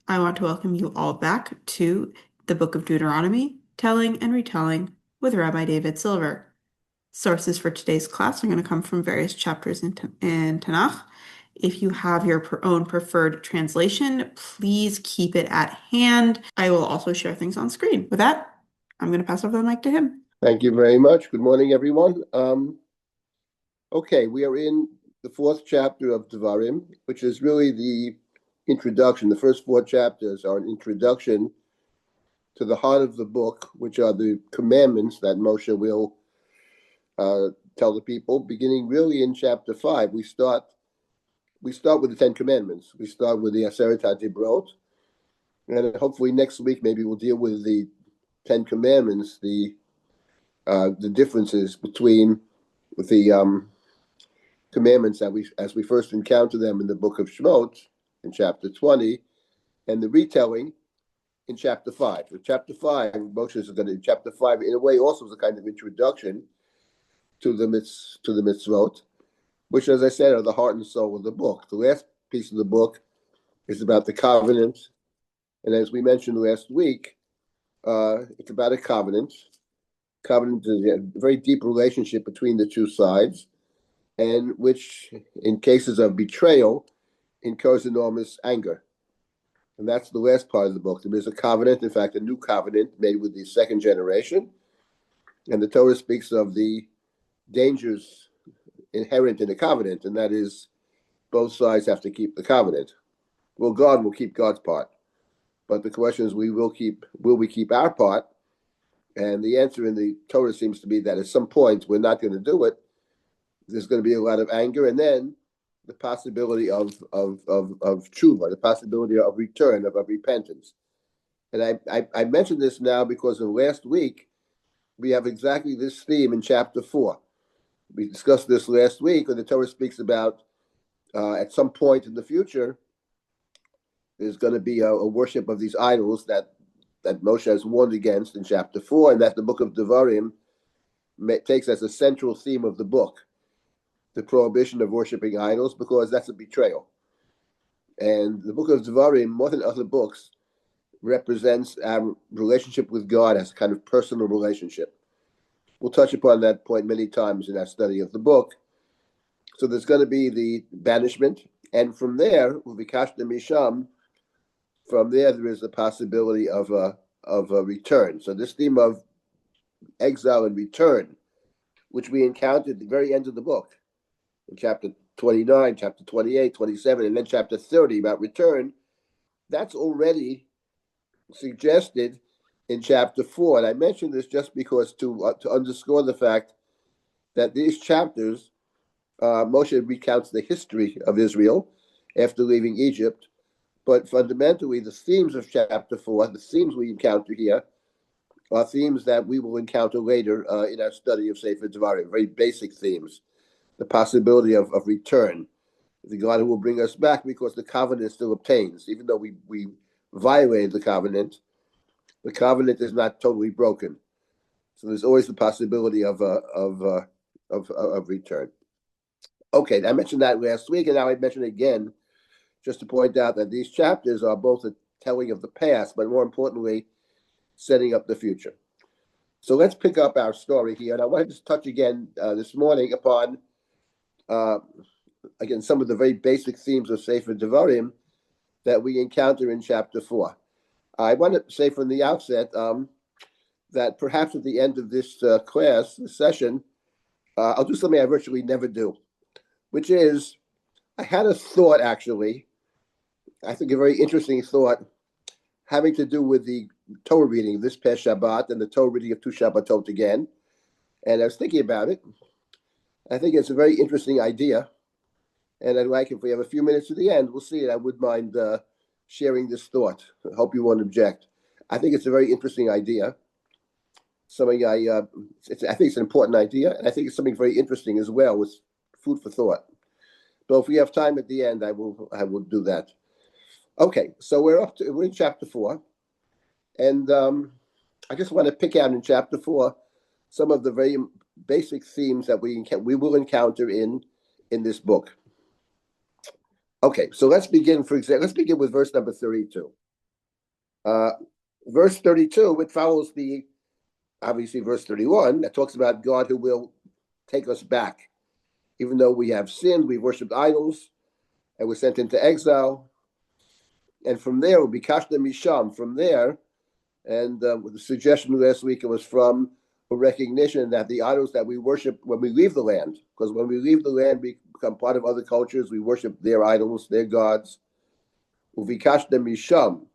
I want to welcome you all back to the book of Deuteronomy, Telling and Retelling with Rabbi David Silber. Sources for today's class are going to come from various chapters in Tanakh. If you have your own preferred translation, please keep it at hand. I will also share things on screen. With that, I'm going to pass over the mic to him. Thank you very much. Good morning, everyone. Okay, we are in the fourth chapter of Devarim, which is really the introduction. The first four chapters are an introduction to the heart of the book, which are the commandments that Moshe will tell the people. Beginning really in chapter 5, we start with the Ten Commandments. We start with the Aseret HaDibrot, and hopefully next week maybe we'll deal with the Ten Commandments, the differences between the commandments that as we first encounter them in the book of Shemot in chapter 20, and the retelling in chapter 5. In chapter 5, Moshe is going to, chapter 5, in a way, also is a kind of introduction to the mitzvot, which, as I said, are the heart and soul of the book. The last piece of the book is about the covenant, and as we mentioned last week, it's about a covenant. Covenant is a very deep relationship between the two sides, and which, in cases of betrayal, incurs enormous anger. And that's the last part of the book. There is a covenant, in fact, a new covenant made with the second generation. And the Torah speaks of the dangers inherent in the covenant, and that is both sides have to keep the covenant. Well, God will keep God's part. But the question is, will we keep our part? And the answer in the Torah seems to be that at some point we're not going to do it. There's going to be a lot of anger, and then the possibility of tshuva, the possibility of return, of repentance. And I mentioned this now because in last week, we have exactly this theme in chapter 4. We discussed this last week, when the Torah speaks about at some point in the future, there's going to be a worship of these idols that Moshe has warned against in chapter 4, and that the book of Devarim takes as a central theme of the book, the prohibition of worshiping idols, because that's a betrayal. And the book of Devarim, more than other books, represents our relationship with God as a kind of personal relationship. We'll touch upon that point many times in our study of the book. So there's going to be the banishment, and from there, Uvikashta Misham, from there is the possibility of a return. So this theme of exile and return, which we encountered at the very end of the book, in chapter 29, chapter 28, 27, and then chapter 30 about return, that's already suggested in chapter 4. And I mention this just because to underscore the fact that these chapters, Moshe recounts the history of Israel after leaving Egypt, but fundamentally the themes of chapter 4, the themes we encounter here, are themes that we will encounter later in our study of Sefer Devarim, very basic themes. The possibility of return, the God who will bring us back because the covenant still obtains. Even though we violated the covenant is not totally broken. So there's always the possibility of return. Okay, I mentioned that last week, and now I mention it again, just to point out that these chapters are both a telling of the past, but more importantly, setting up the future. So let's pick up our story here, and I want to just touch again this morning upon again, some of the very basic themes of Sefer Devarim that we encounter in chapter 4. I want to say from the outset that perhaps at the end of this this session, I'll do something I virtually never do, which is I had a thought, actually, I think a very interesting thought, having to do with the Torah reading this past Shabbat and the Torah reading of two Shabbatot again. And I was thinking about it. I think it's a very interesting idea, and I'd like, if we have a few minutes at the end, we'll see it. I wouldn't mind sharing this thought. I hope you won't object. I think it's a very interesting idea. Something I think it's an important idea, and I think it's something very interesting as well, with food for thought. But if we have time at the end, I will do that. Okay, so we're in chapter 4, and I just want to pick out in chapter 4 some of the very basic themes that we will encounter in this book. Okay, so let's begin with verse number 32. Verse 32, it follows obviously verse 31, that talks about God who will take us back. Even though we have sinned, we worshipped idols, and we're sent into exile. And from there, we'll be kashta misham. From there, and the suggestion last week, it was from a recognition that the idols that we worship when we leave the land, because when we leave the land, we become part of other cultures, we worship their idols, their gods. Uvikashta misham.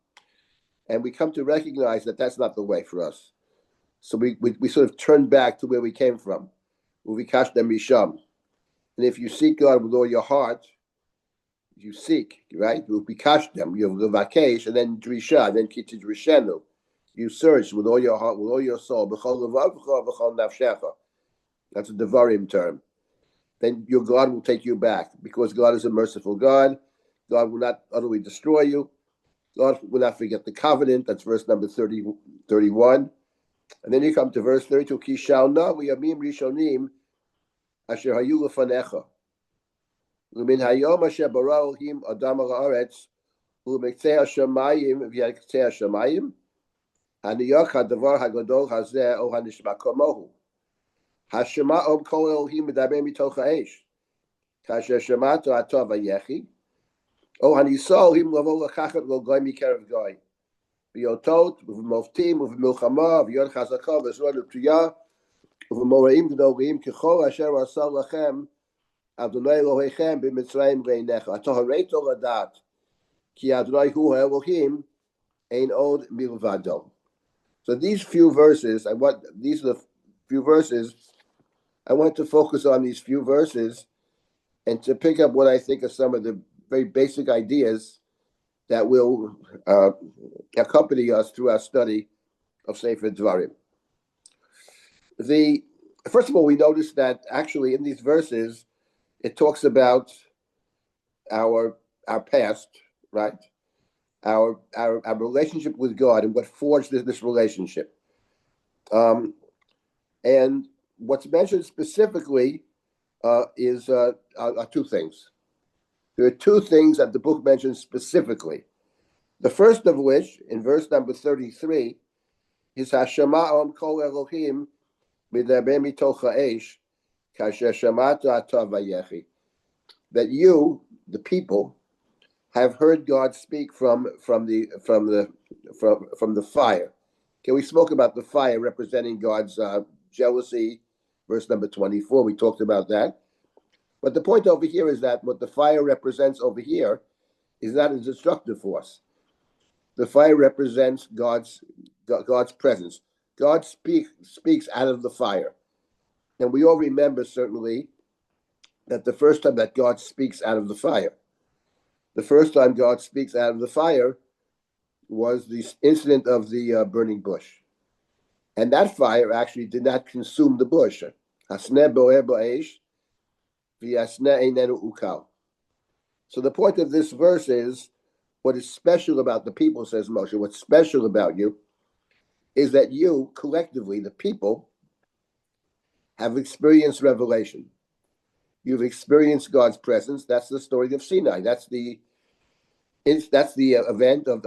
And we come to recognize that that's not the way for us. So we sort of turn back to where we came from. Uvikashta misham. And if you seek God with all your heart, you seek, right? Uvikashtem, you levakesh, and then drisha, then kitid rishenu. You search with all your heart, with all your soul. That's a Devarim term. Then your God will take you back, because God is a merciful God. God will not utterly destroy you. God will not forget the covenant. That's verse number 31. And then you come to verse 32. Ki shalna v'yamim rishonim asher hayu lefanecha. L'min hayom asher bara Elohim adam ha'aretz u'mektzei hashamayim v'yaktzei hashamayim haniyach hadavar hagadol hazeh o hanishma kamohu. Hashema om kol Elohim medaber mitoch ha'esh. Kasher shemato atov v'yechi. O hanisol him lavo l'chachat lo goy mikerev goy. V'yotot v'moftim v'milchama v'yod chazaka v'zron l'ptiyah v'moraim g'dogim k'chol asher asa lachem Adonai Elohechem b'mitzrayim v'einecha. Atohareto ladat ki Adonai hu Elohim ein od milvado. So these few verses, these are the few verses. I want to focus on these few verses and to pick up what I think are some of the very basic ideas that will accompany us through our study of Sefer Devarim. First of all, we notice that actually in these verses, it talks about our past, right? Our relationship with God and what forged this relationship. And what's mentioned specifically are two things. There are two things that the book mentions specifically. The first of which, in verse number 33, is Hashema om kol Elohim midaber mitoch ha'esh kasher shamata atav vayechi. That you, the people, have heard God speak from the fire. Okay, we spoke about the fire representing God's jealousy, verse number 24. We talked about that. But the point over here is that what the fire represents over here is not a destructive force. The fire represents God's presence. God speaks out of the fire. And we all remember, certainly, that the first time that God speaks out of the fire, the first time God speaks out of the fire was the incident of the burning bush. And that fire actually did not consume the bush. Hasneh boer ba'esh, v'yasneh einenu ukal. So the point of this verse is, what is special about the people, says Moshe, what's special about you is that you, collectively, the people, have experienced revelation. You've experienced God's presence. That's the story of Sinai. That's the event of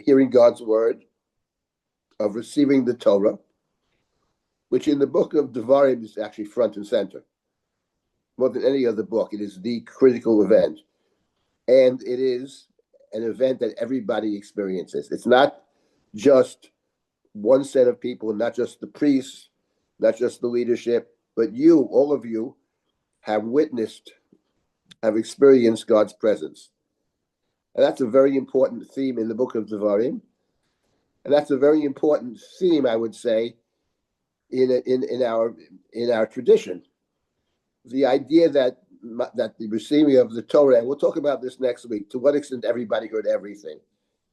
hearing God's word, of receiving the Torah, which in the book of Devarim is actually front and center. More than any other book, it is the critical event. And it is an event that everybody experiences. It's not just one set of people, not just the priests, not just the leadership, but you, all of you, have experienced God's presence. And that's a very important theme in the book of Devarim. And that's a very important theme, I would say, in our tradition. The idea that the receiving of the Torah, and we'll talk about this next week, to what extent everybody heard everything.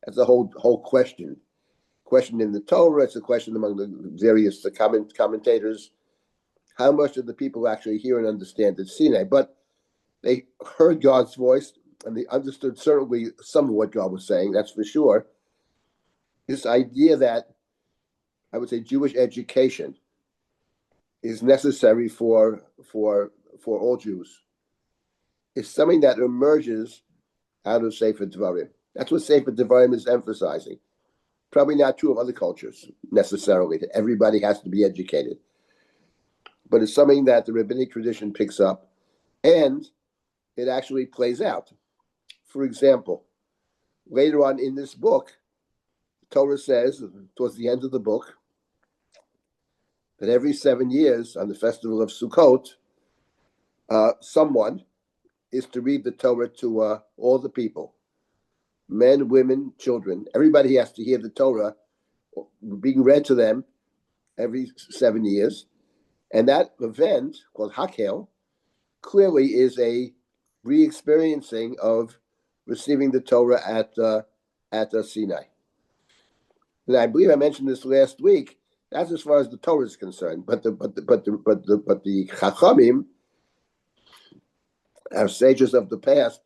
That's a whole question. Question in the Torah, it's a question among the various commentators. How much did the people actually hear and understand at Sinai? But they heard God's voice, and they understood certainly some of what God was saying, that's for sure. This idea that, I would say, Jewish education is necessary for all Jews is something that emerges out of Sefer Devarim. That's what Sefer Devarim is emphasizing. Probably not true of other cultures necessarily, that everybody has to be educated. But it's something that the rabbinic tradition picks up, and it actually plays out. For example, later on in this book, Torah says, towards the end of the book, that every 7 years on the festival of Sukkot, someone is to read the Torah to all the people, men, women, children. Everybody has to hear the Torah being read to them every 7 years. And that event, called Hakel, clearly is a re-experiencing of receiving the Torah at Sinai. And I believe I mentioned this last week. That's as far as the Torah is concerned. But the Chachamim, our sages of the past,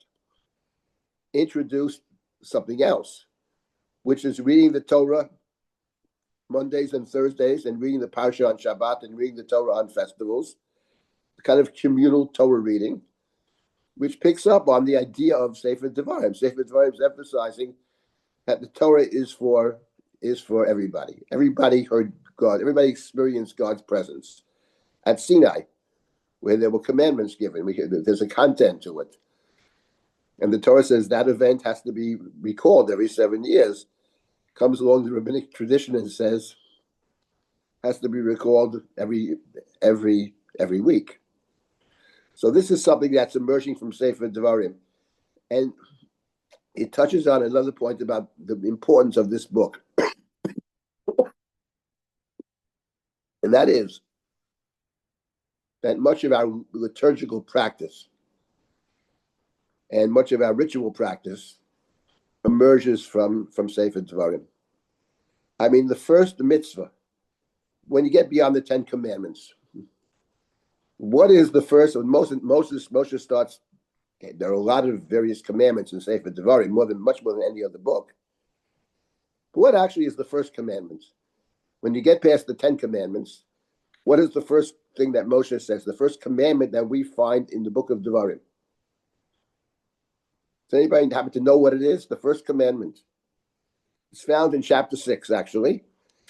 introduced something else, which is reading the Torah Mondays and Thursdays, and reading the Parsha on Shabbat, and reading the Torah on festivals, kind of communal Torah reading, which picks up on the idea of Sefer Devarim. Sefer Devarim is emphasizing that the Torah is for everybody. Everybody heard God. Everybody experienced God's presence at Sinai, where there were commandments given. There's a content to it. And the Torah says that event has to be recalled every 7 years. Comes along the rabbinic tradition and says has to be recalled every week. So this is something that's emerging from Sefer Devarim. And it touches on another point about the importance of this book. And that is that much of our liturgical practice and much of our ritual practice emerges from Sefer Devarim. I mean, the first mitzvah, when you get beyond the 10 commandments, what is the first? Moshe starts. Okay, there are a lot of various commandments in Sefer Devarim, much more than any other book. But what actually is the first commandment? When you get past the 10 commandments, what is the first thing that Moshe says? The first commandment that we find in the book of Devarim. Does anybody happen to know what it is? The first commandment. It's found in chapter 6, actually,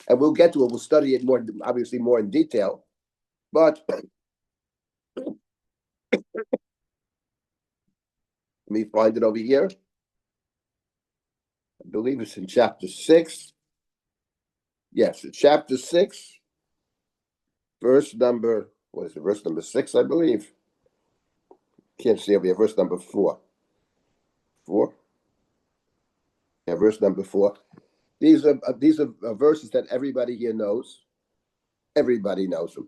and we'll get to it. We'll study it obviously more in detail. But let me find it over here. I believe it's in chapter 6. Yes, it's chapter 6, verse number, what is it? Verse number 6, I believe. Can't see over here. Verse number 4. 4? Yeah, verse number 4. These are verses that everybody here knows. Everybody knows them.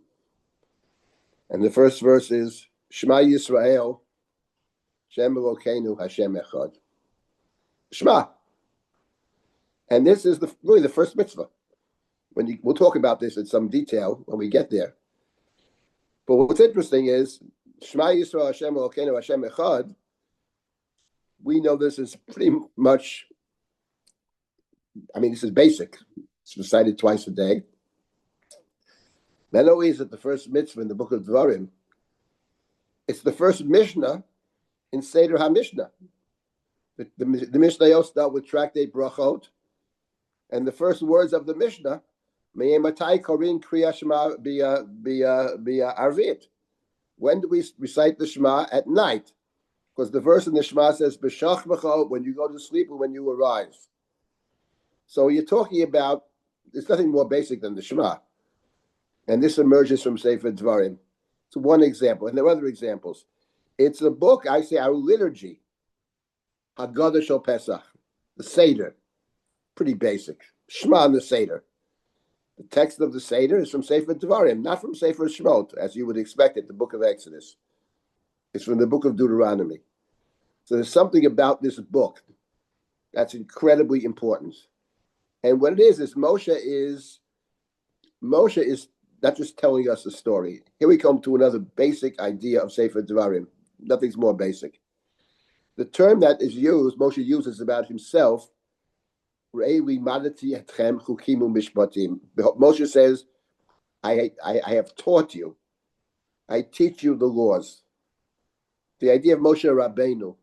And the first verse is Shema Yisrael, Shem Elokeinu Hashem Echad. Shema. And this is really the first mitzvah. We'll talk about this in some detail when we get there. But what's interesting is Shema Yisrael Hashem Elokeinu Hashem Echad. We know this is pretty much, this is basic. It's recited twice a day. Not only is it the first mitzvah in the book of Devarim, it's the first Mishnah in Seder HaMishnah. The Mishnayot start with Tractate Brachot, and the first words of the Mishnah, Me'ematai Korin Kriya Shema Bia Arvit. When do we recite the Shema? At night. Because the verse in the Shema says, B'shach b'cho, when you go to sleep or when you arise. So you're talking about, there's nothing more basic than the Shema. And this emerges from Sefer Devarim. It's one example, and there are other examples. It's a book, I say, our liturgy. Haggadah Shel Pesach, the Seder. Pretty basic. Shema and the Seder. The text of the Seder is from Sefer Devarim, not from Sefer Shemot, as you would expect it, the book of Exodus. It's from the book of Deuteronomy. So there's something about this book that's incredibly important. And what it is Moshe is not just telling us a story. Here we come to another basic idea of Sefer Devarim. Nothing's more basic. The term that is used, Moshe uses about himself, Moshe says, I have taught you. I teach you the laws. The idea of Moshe Rabbeinu,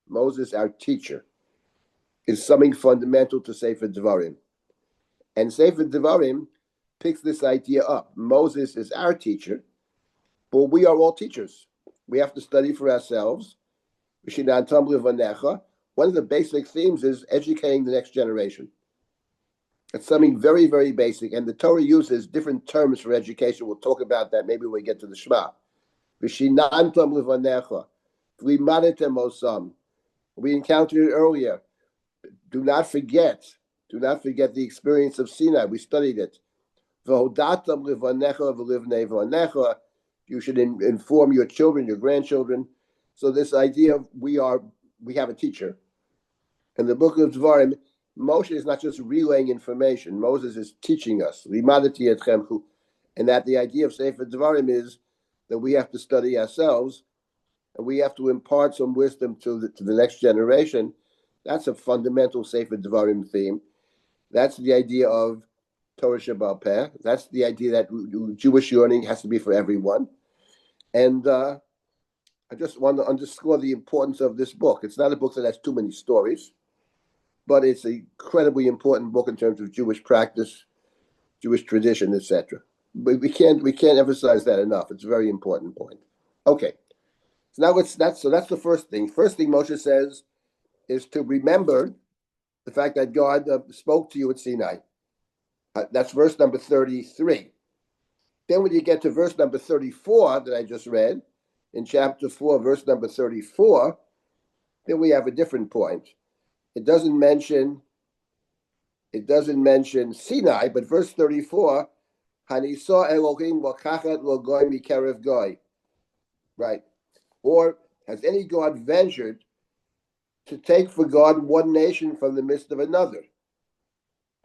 Moses, our teacher, is something fundamental to Sefer Devarim. And Sefer Devarim picks this idea up. Moses is our teacher, but we are all teachers. We have to study for ourselves. One of the basic themes is educating the next generation. It's something very, very basic. And the Torah uses different terms for education. We'll talk about that maybe when we get to the Shema. We encountered it earlier. Do not forget the experience of Sinai. We studied it. You should inform your children, your grandchildren. So this idea of we have a teacher. In the book of Devarim, Moshe is not just relaying information. Moses is teaching us. And that the idea of Sefer Devarim is that we have to study ourselves and we have to impart some wisdom to the next generation. That's a fundamental Sefer Devarim theme. That's the idea of Torah Shebaal Peh. That's the idea that Jewish learning has to be for everyone. And I just want to underscore the importance of this book. It's not a book that has too many stories, but it's an incredibly important book in terms of Jewish practice, Jewish tradition, etc. But we can't emphasize that enough. It's a very important point. Okay, so now that's the first thing. First thing Moshe says is to remember the fact that God spoke to you at Sinai. That's verse number 33. Then when you get to verse number 34 that I just read, in chapter 4, verse number 34, then we have a different point. It doesn't mention Sinai, but verse 34, Hanisa Elohim wakachat lo goy mikerev goy. Right. Or has any God ventured to take for God one nation from the midst of another?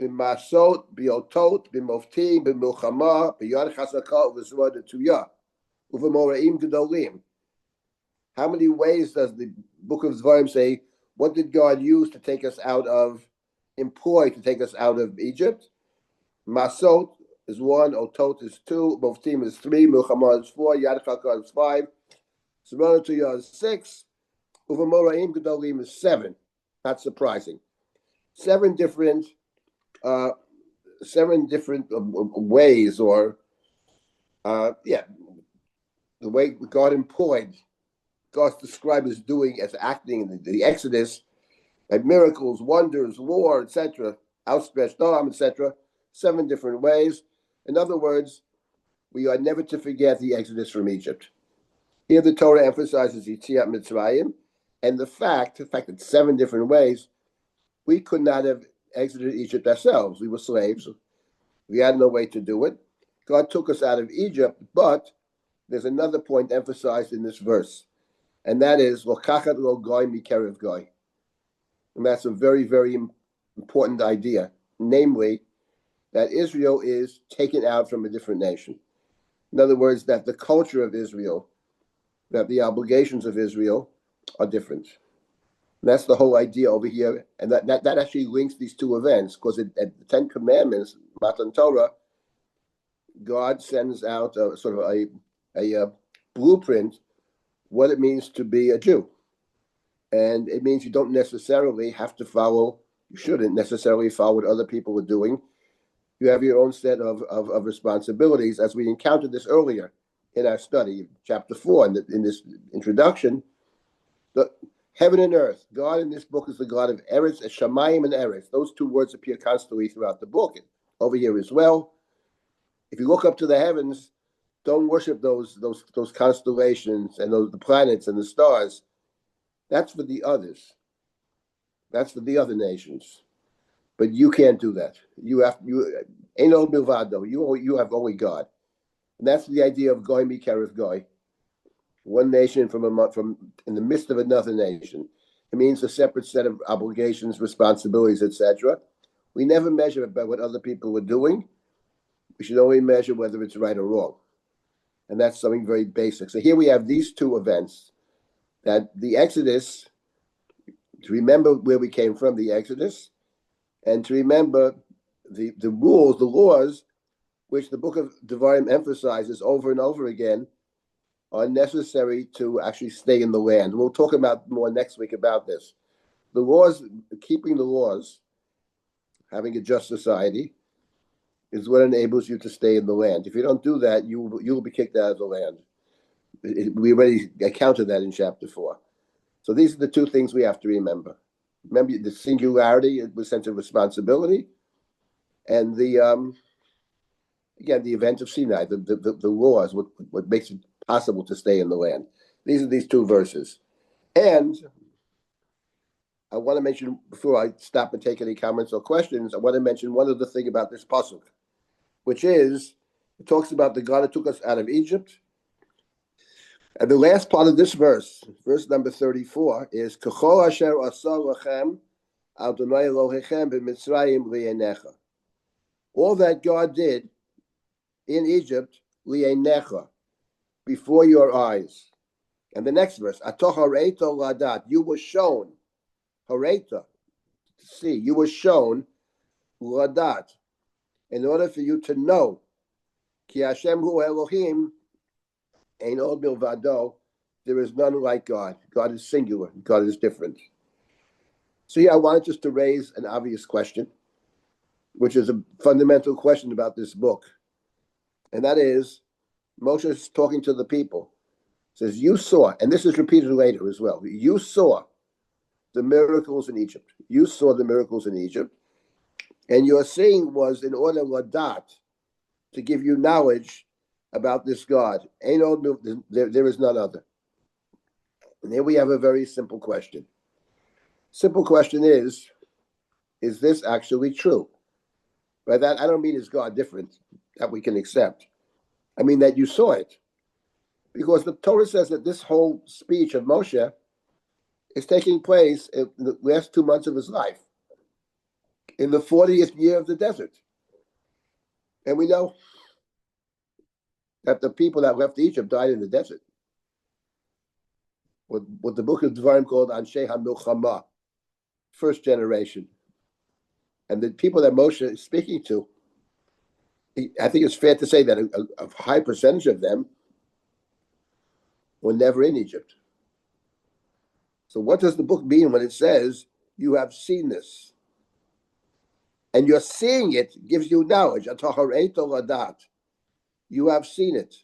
B'masot, b'yotot, b'moftim, b'milchama, b'yad chazaka, v'zvod etuyah, uv'moraim gedolim. How many ways does the book of Devarim say, what did God use to take us employ to take us out of Egypt? Masot is 1, otot is 2, moftim is 3, milchama is 4, yad chazaka is 5, zvod etuyah is 6, uv'moraim gedolim is 7. Not surprising. Seven different ways, or the way God employed, God's described as doing, as acting in the Exodus, like miracles, wonders, war, etc., outstretched arm, etc. 7 different ways. In other words, we are never to forget the Exodus from Egypt. Here the Torah emphasizes Yetziat Mitzrayim, and the fact that 7 different ways, we could not have exited Egypt ourselves. We were slaves. We had no way to do it. God took us out of Egypt, but there's another point emphasized in this verse, and that is Lokachat lo goy mikerev goy. And that's a very, very important idea, namely that Israel is taken out from a different nation. In other words, that the culture of Israel, that the obligations of Israel are different. And that's the whole idea over here, and that actually links these two events, because at the 10 Commandments, Matan Torah, God sends out sort of a blueprint what it means to be a Jew, and it means you don't necessarily have to follow. You shouldn't necessarily follow what other people are doing. You have your own set of responsibilities, as we encountered this earlier in our study, chapter 4, in this introduction. The heaven and earth. God in this book is the God of Eretz, Shamayim and Eretz. Those 2 words appear constantly throughout the book. Over here as well. If you look up to the heavens, don't worship those constellations and the planets and the stars. That's for the others. That's for the other nations. But you can't do that. You ain't no milvado. You have only God. And that's the idea of goy mikerev goy. One nation from in the midst of another nation. It means a separate set of obligations, responsibilities, etc. We never measure it by what other people are doing. We should only measure whether it's right or wrong. And that's something very basic. So here we have these 2 events, that the Exodus, to remember where we came from, the Exodus, and to remember the rules, the laws, which the book of Devarim emphasizes over and over again, are necessary to actually stay in the land. We'll talk about more next week about this. The laws, keeping the laws, having a just society, is what enables you to stay in the land. If you don't do that, you will be kicked out of the land. We already accounted that in chapter 4. So these are the two things we have to remember. Remember the singularity, the sense of responsibility, and the again, the event of Sinai, the laws, what makes it possible to stay in the land. These are these two verses. And I want to mention, before I stop and take any comments or questions, I want to mention one other thing about this pasuk, which is, it talks about the God that took us out of Egypt. And the last part of this verse number 34, is K'chol asher asa lachem Adonai Elohechem b'Mitzrayim li'enecha. All that God did in Egypt, li'enecha, before your eyes. And the next verse, Atoh hareita ladat, you were shown, hareita, to see, you were shown, ladat, in order for you to know, ki Hashem hu Elohim, ein od milvado, there is none like God. God is singular, God is different. So I wanted just to raise an obvious question, which is a fundamental question about this book. And that is, Moshe is talking to the people. Says, you saw, and this is repeated later as well, you saw the miracles in Egypt. You saw the miracles in Egypt. And your seeing was in order ladat, to give you knowledge about this God. There is none other. And here we have a very simple question. Simple question is this actually true? By that, I don't mean is God different, that we can accept. I mean that you saw it. Because the Torah says that this whole speech of Moshe is taking place in the last 2 months of his life, in the 40th year of the desert. And we know that the people that left Egypt died in the desert. What the book of Devarim called Anshe HaMilchama, first generation. And the people that Moshe is speaking to, I think it's fair to say that a high percentage of them were never in Egypt. So what does the book mean when it says, you have seen this? And your seeing it gives you knowledge. You have seen it.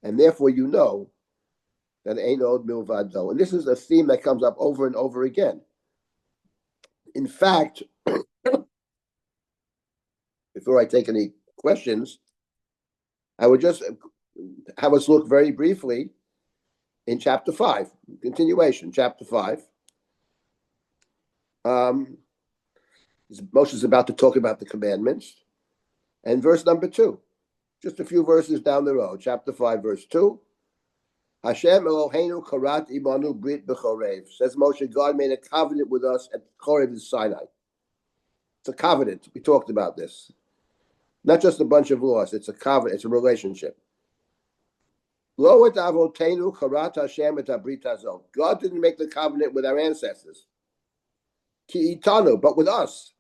And therefore you know that Ein Od Milvado. And this is a theme that comes up over and over again. In fact, before I take any questions, I would just have us look very briefly in chapter 5, continuation, chapter 5. Moshe is about to talk about the commandments. And verse number 2, just a few verses down the road, chapter 5, verse 2. Hashem Eloheinu karat imanu brit b'chorev. Says Moshe, God made a covenant with us at Chorev in Sinai. It's a covenant. We talked about this. Not just a bunch of laws. It's a covenant. It's a relationship. Lo et avotenu karat Hashem et habrit hazot. God didn't make the covenant with our ancestors. Ki itanu, but with us.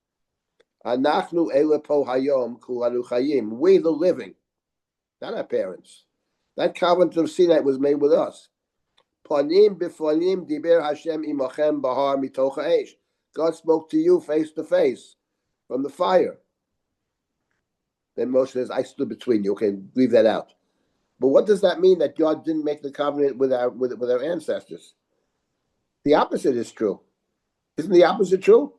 Anachnu elepo hayom kulanu chayim. We the living, not our parents. That covenant of Sinai was made with us. Panim b'fanim diber Hashem imachem bahar mitoch ha'esh. God spoke to you face to face from the fire. Then Moshe says, I stood between you. Okay, leave that out. But what does that mean that God didn't make the covenant with our ancestors? The opposite is true. Isn't the opposite true?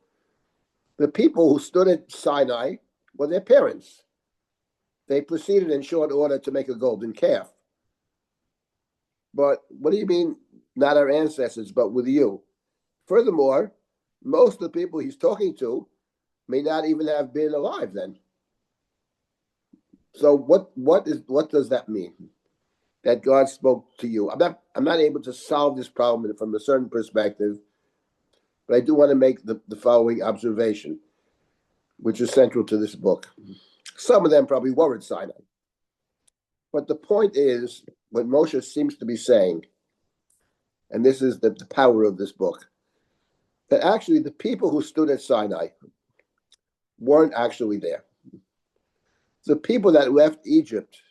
The people who stood at Sinai were their parents. They proceeded in short order to make a golden calf. But what do you mean, not our ancestors, but with you? Furthermore, most of the people he's talking to may not even have been alive then. So what does that mean? That God spoke to you? I'm not able to solve this problem from a certain perspective, but I do want to make the following observation, which is central to this book. Some of them probably were at Sinai. But the point is, what Moshe seems to be saying, and this is the power of this book, that actually the people who stood at Sinai weren't actually there. The people that left Egypt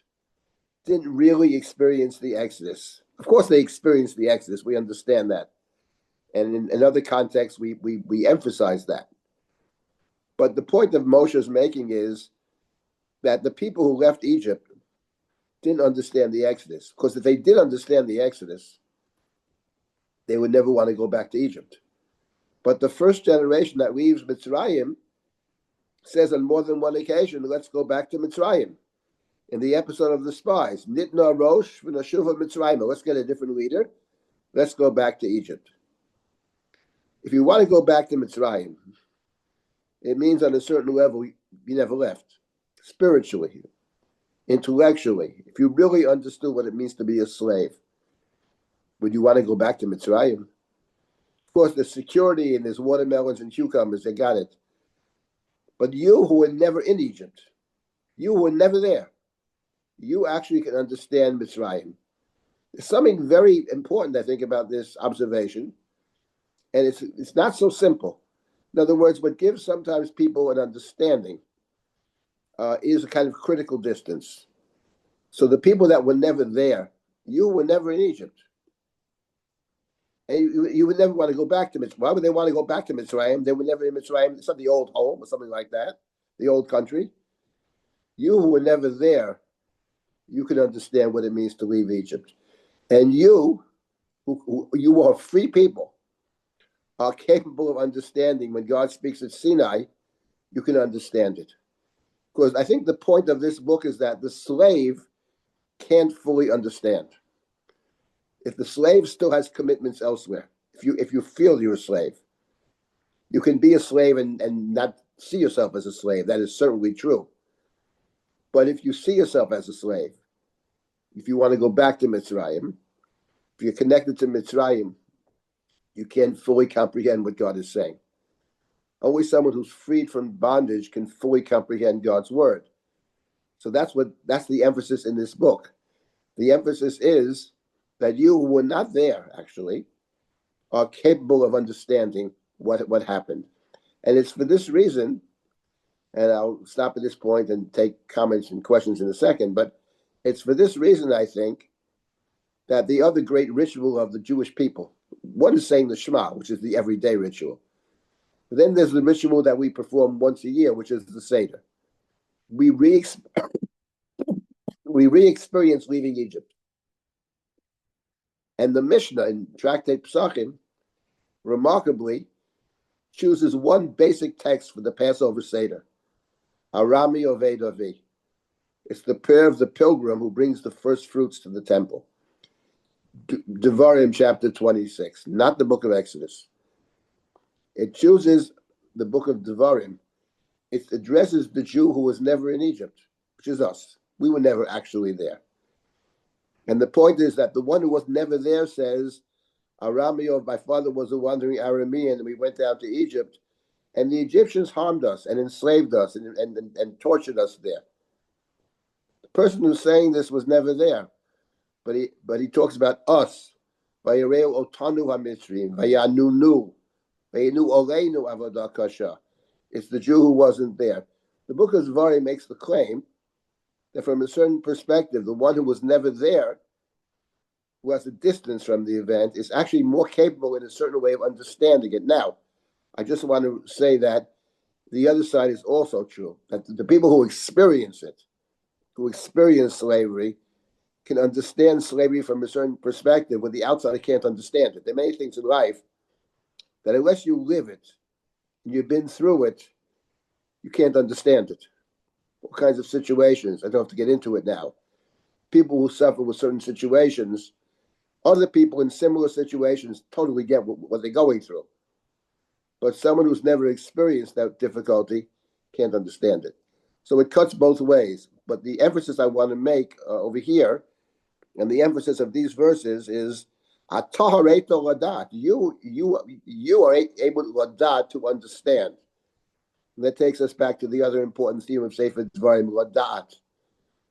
didn't really experience the Exodus. Of course, they experienced the Exodus. We understand that. And in other contexts, we emphasize that. But the point that Moshe is making is that the people who left Egypt didn't understand the Exodus. Because if they did understand the Exodus, they would never want to go back to Egypt. But the first generation that leaves Mitzrayim says on more than one occasion, let's go back to Mitzrayim. In the episode of the spies, Nitna Rosh v'Nashuva Mitzrayim. Let's get a different leader. Let's go back to Egypt. If you want to go back to Mitzrayim, it means on a certain level you never left. Spiritually, intellectually, if you really understood what it means to be a slave, would you want to go back to Mitzrayim? Of course, there's security and there's watermelons and cucumbers, they got it. But you who were never in Egypt, you who were never there, you actually can understand Mitzrayim. There's something very important, I think, about this observation, and it's not so simple. In other words, what gives sometimes people an understanding is a kind of critical distance. So the people that were never there, you were never in Egypt. And you would never want to go back to Mitzrayim. Why would they want to go back to Mitzrayim? They were never in Mitzrayim. It's not the old home or something like that, the old country. You who were never there, you can understand what it means to leave Egypt. And you, you are free people, are capable of understanding when God speaks at Sinai, you can understand it. Because I think the point of this book is that the slave can't fully understand. If the slave still has commitments elsewhere, if you feel you're a slave, you can be a slave and not see yourself as a slave. That is certainly true. But if you see yourself as a slave, if you want to go back to Mitzrayim, if you're connected to Mitzrayim, you can't fully comprehend what God is saying. Only someone who's freed from bondage can fully comprehend God's word. So that's the emphasis in this book. The emphasis is that you who were not there, actually, are capable of understanding what happened. And it's for this reason, and I'll stop at this point and take comments and questions in a second, but it's for this reason, I think, that the other great ritual of the Jewish people, one is saying the Shema, which is the everyday ritual. But then there's the ritual that we perform once a year, which is the Seder. We re-experience leaving Egypt. And the Mishnah in Tractate Pesachim, remarkably, chooses one basic text for the Passover Seder. Arami Oved Avi. It's the prayer of the pilgrim who brings the first fruits to the temple. Devarim chapter 26, not the book of Exodus. It chooses the book of Devarim. It addresses the Jew who was never in Egypt, which is us. We were never actually there. And the point is that the one who was never there says, Arameo, my father was a wandering Aramean, and we went down to Egypt, and the Egyptians harmed us and enslaved us and tortured us there. The person who's saying this was never there, but he talks about us. Vayareu otanu hamitzrim, vayanunu, vayanu oleinu avodah kasha. It's the Jew who wasn't there. The book of Devarim makes the claim that from a certain perspective, the one who was never there, who has a distance from the event, is actually more capable in a certain way of understanding it. Now, I just want to say that the other side is also true, that the people who experience it, who experience slavery, can understand slavery from a certain perspective where the outsider can't understand it. There are many things in life that unless you live it, and you've been through it, you can't understand it. All kinds of situations. I don't have to get into it now. People who suffer with certain situations, other people in similar situations totally get what they're going through. But someone who's never experienced that difficulty can't understand it. So it cuts both ways. But the emphasis I want to make over here, and the emphasis of these verses is, Atahareto ladat. You are able ladat to understand. And that takes us back to the other important theme of Sefer Devarim, ladat.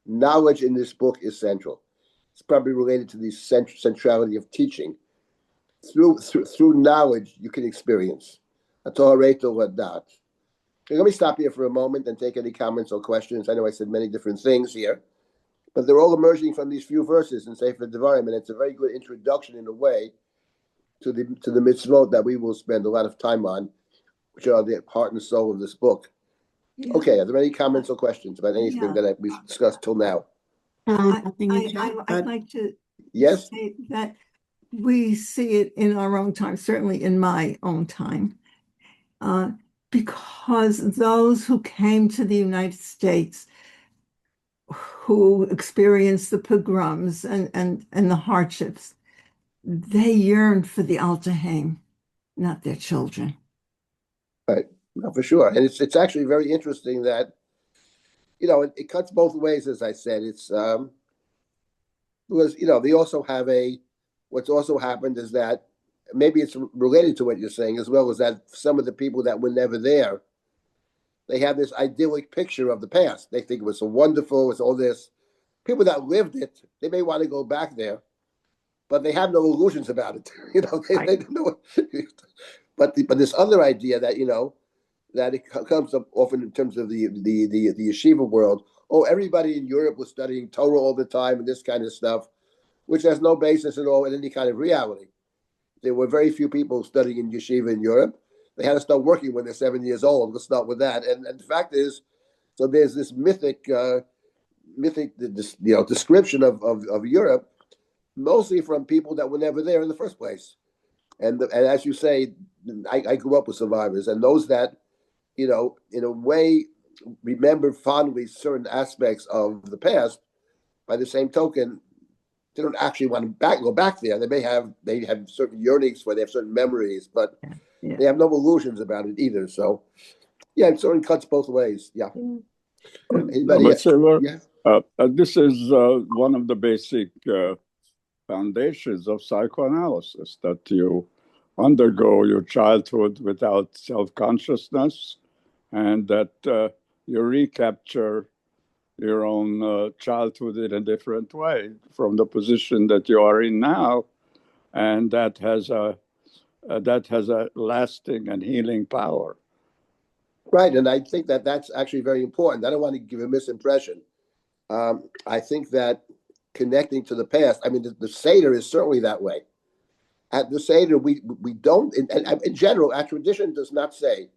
Knowledge in this book is central. It's probably related to the centrality of teaching. Through knowledge, you can experience. Atahareto ladat. Okay, let me stop here for a moment and take any comments or questions. I know I said many different things here, but they're all emerging from these few verses in Sefer Devarim, and it's a very good introduction in a way to the mitzvot that we will spend a lot of time on, which are the heart and soul of this book. Yeah. Okay, are there any comments or questions about anything Yeah. that we've discussed till now? Nothing in chat, I'd but like to Yes? say that we see it in our own time, certainly in my own time, because those who came to the United States, who experienced the pogroms and the hardships, they yearned for the Altaheim, not their children. Right, no, for sure. And it's actually very interesting that, it cuts both ways, as I said. It's because, they also have what's also happened is that maybe it's related to what you're saying as well, is that some of the people that were never there, they have this idyllic picture of the past. They think it was so wonderful, it's all this. People that lived it, they may want to go back there, but they have no illusions about it. They don't know. But this other idea that that it comes up often in terms of the yeshiva world. Oh, everybody in Europe was studying Torah all the time and this kind of stuff, which has no basis at all in any kind of reality. There were very few people studying in yeshiva in Europe. They had to start working when they're 7 years old. Let's start with that. And the fact is, so there's this mythic description of Europe, mostly from people that were never there in the first place. And as you say, I grew up with survivors, and those that, in a way, remember fondly certain aspects of the past. By the same token, they don't actually want to go back there. They have certain yearnings for it, they have certain memories, but Yeah. they have no illusions about it either. So, yeah, it certainly cuts both ways. Yeah. Anybody? Rabbi Silber, Yeah. this is one of the basic foundations of psychoanalysis, that you undergo your childhood without self-consciousness, and that you recapture your own childhood in a different way from the position that you are in now, and that has a lasting and healing power. Right, and I think that that's actually very important. I don't want to give a misimpression. I think that connecting to the past, I mean, the Seder is certainly that way. At the Seder, we don't, in general, our tradition does not say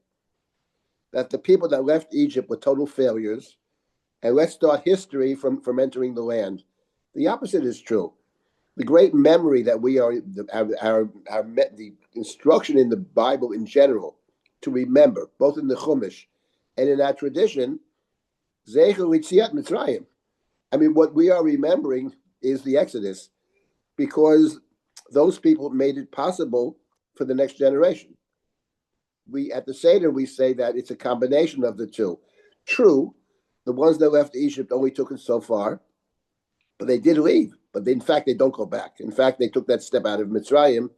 that the people that left Egypt were total failures, and let's start history from entering the land. The opposite is true. The great memory that we are, the instruction in the Bible in general, to remember, both in the Chumash and in our tradition, Zecher Yetziat Mitzrayim. I mean, what we are remembering is the Exodus, because those people made it possible for the next generation. We at the Seder, we say that it's a combination of the two. True, the ones that left Egypt only took us so far, but they did leave. But in fact, they don't go back. In fact, they took that step out of Mitzrayim.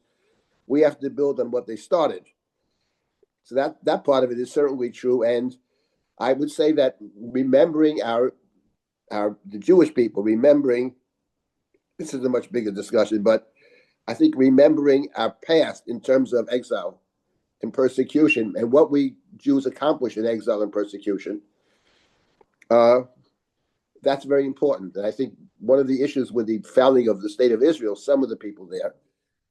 We have to build on what they started. So that part of it is certainly true. And I would say that remembering the Jewish people, remembering, this is a much bigger discussion, but I think remembering our past in terms of exile and persecution and what we Jews accomplished in exile and persecution, that's very important. And I think one of the issues with the founding of the state of Israel, some of the people there,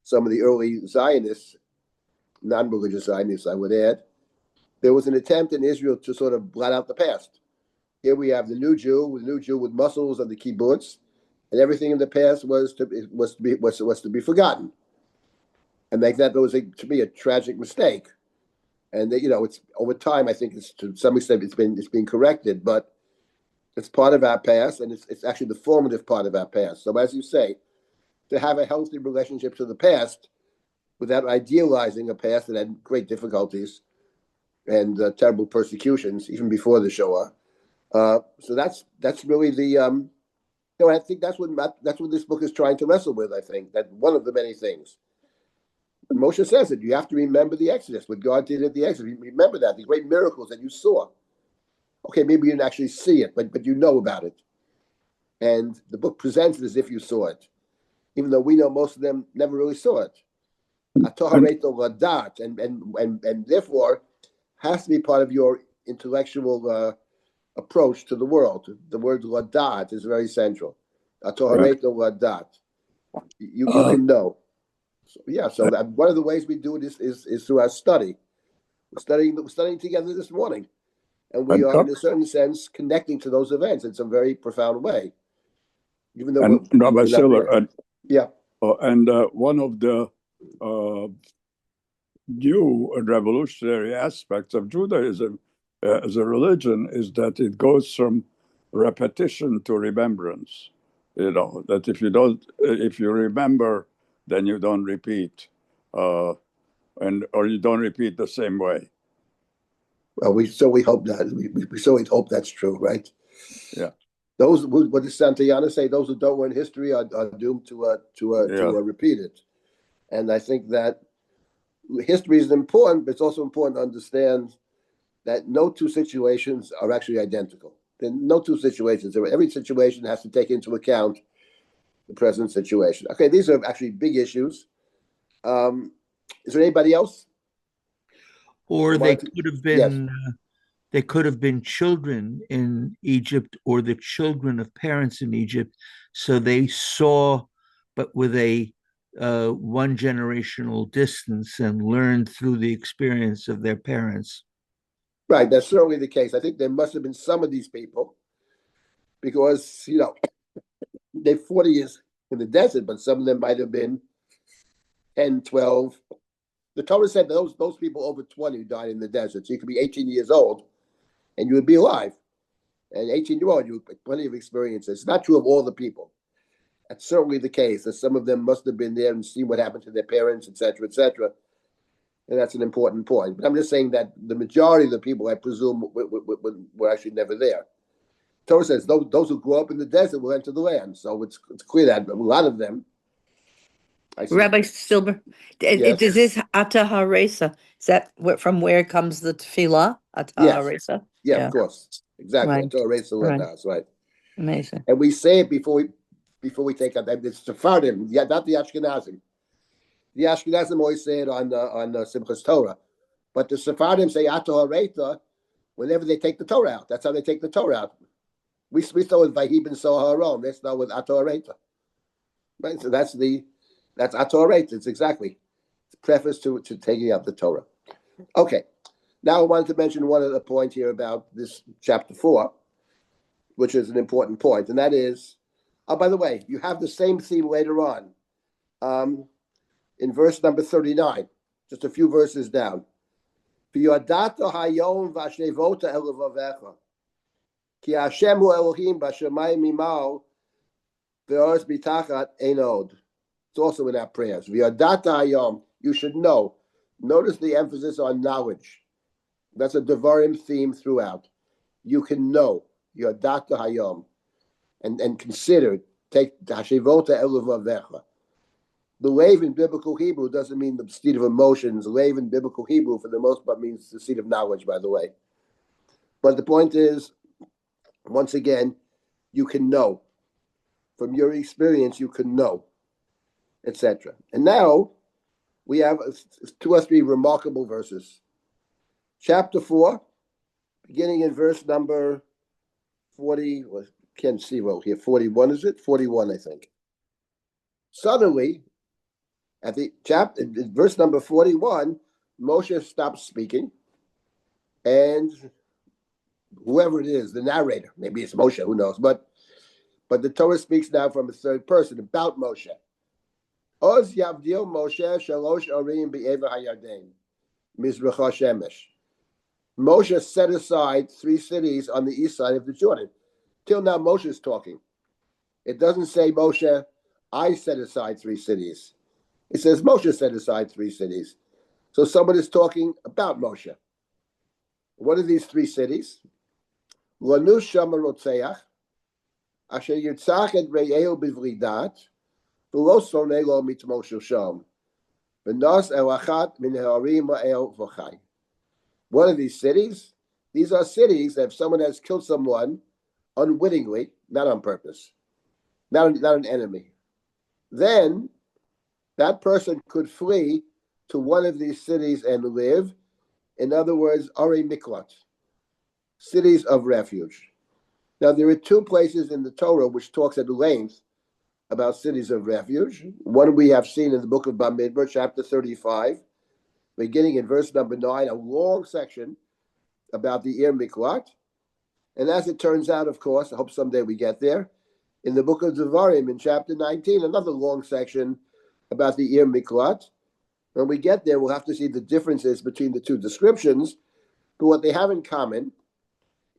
some of the early Zionists, non-religious Zionists, I would add, there was an attempt in Israel to sort of blot out the past. Here we have the new Jew with muscles and the kibbutz, and everything in the past was to be forgotten. And like that was to me a tragic mistake. And it's over time, I think it's to some extent it's been corrected, but it's part of our past, and it's actually the formative part of our past. So as you say, to have a healthy relationship to the past without idealizing a past that had great difficulties and terrible persecutions even before the Shoah. So that's really the I think that's what this book is trying to wrestle with. I think that one of the many things. And Moshe says it. You have to remember the Exodus, what God did at the Exodus. Remember that, the great miracles that you saw. Okay, maybe you didn't actually see it, but you know about it. And the book presents it as if you saw it, even though we know most of them never really saw it. And therefore has to be part of your intellectual approach to the world. The word ladat is very central. Ladat. You can know. So, yeah, so one of the ways we do it is through our study. We're studying together this morning. And we are, in a certain sense, connecting to those events in some very profound way, even though and we're Rabbi not Silber, there. Yeah. And one of the new and revolutionary aspects of Judaism as a religion is that it goes from repetition to remembrance. That if you remember, then you don't repeat, or you don't repeat the same way. Well, we hope that. We certainly hope that's true, right? Yeah. Those, what does Santayana say? Those who don't learn history are doomed to repeat it. And I think that history is important, but it's also important to understand that no two situations are actually identical. There are no two situations. Every situation has to take into account the present situation. Okay, these are actually big issues. Is there anybody else? Or they could have been Yes. they could have been children in Egypt or the children of parents in Egypt. So they saw, but with a one generational distance, and learned through the experience of their parents. Right, that's certainly the case. I think there must have been some of these people because, they're 40 years in the desert, but some of them might have been 10, 12. The Torah said those people over 20 who died in the desert. So you could be 18 years old and you would be alive. And 18-year-old, you have plenty of experiences. It's not true of all the people. That's certainly the case, that some of them must have been there and seen what happened to their parents, et cetera, et cetera. And that's an important point. But I'm just saying that the majority of the people, I presume, were actually never there. Torah says those who grew up in the desert will enter the land. So it's clear that a lot of them. Rabbi Silber, Yes. does this Ata Haresa? Is that from where comes the tefillah? Ata Yes. Haresa? Yeah, of course. Exactly. Right. Torah raised the house, right? Amazing. And we say it before we take out that it's Sephardim, not the Ashkenazim. The Ashkenazim always say it on Simchas Torah, but the Sephardim say Ata Hareta whenever they take the Torah out. That's how they take the Torah out. We start with Vayhi ben Soharon. They start with Ata Hareta. Right? So that's Ata Hareta. It's exactly the preface to taking out the Torah. Okay. Now I wanted to mention one other point here about this chapter 4, which is an important point, and that is, by the way, you have the same theme later on, in verse number 39, just a few verses down. V'yodata hayom v'ashnevota elevavecha, ki Hashem hu Elohim b'shamayim mimal v'oretz bitachat ein od. It's also in our prayers. V'yodata hayom, you should know. Notice the emphasis on knowledge. That's a Devarim theme throughout. You can know. Yodata hayom, and consider, take hashivota eluvavecha. The lave in biblical Hebrew doesn't mean the state of emotions. Lave in biblical Hebrew, for the most part, means the seat of knowledge, by the way. But the point is, once again, you can know. From your experience, you can know, etc. And now, we have 2 or 3 remarkable verses. Chapter 4, beginning in verse number 40, can't see well here, 41 is it? 41, I think. Suddenly, at the chapter, verse number 41, Moshe stops speaking, and whoever it is, the narrator, maybe it's Moshe, who knows, but the Torah speaks now from a third person about Moshe. Oz yavdil Moshe shalosh arim be'eva hayarden, mizracha shemesh. Moshe set aside 3 cities on the east side of the Jordan. Till now, Moshe is talking. It doesn't say, Moshe, I set aside 3 cities. It says, Moshe set aside 3 cities. So someone is talking about Moshe. What are these 3 cities? Lanu Shama Rotzeach, Asher Yitzach et Re'eu Bivridat, V'lo Sonei Lo Mitmoshe Shom, V'nos Elachat Min Ha'arim Ma'el V'chai. What are these cities? These are cities that if someone has killed someone unwittingly, not on purpose, not an enemy, then that person could flee to one of these cities and live. In other words, Ari Miklat, cities of refuge. Now, there are 2 places in the Torah which talks at length about cities of refuge. One we have seen in the book of Bamidbar, chapter 35, beginning in verse number 9, a long section about the Ir Miklat. And as it turns out, of course, I hope someday we get there, in the book of Devarim, in chapter 19, another long section about the Ir Miklat. When we get there, we'll have to see the differences between the two descriptions. But what they have in common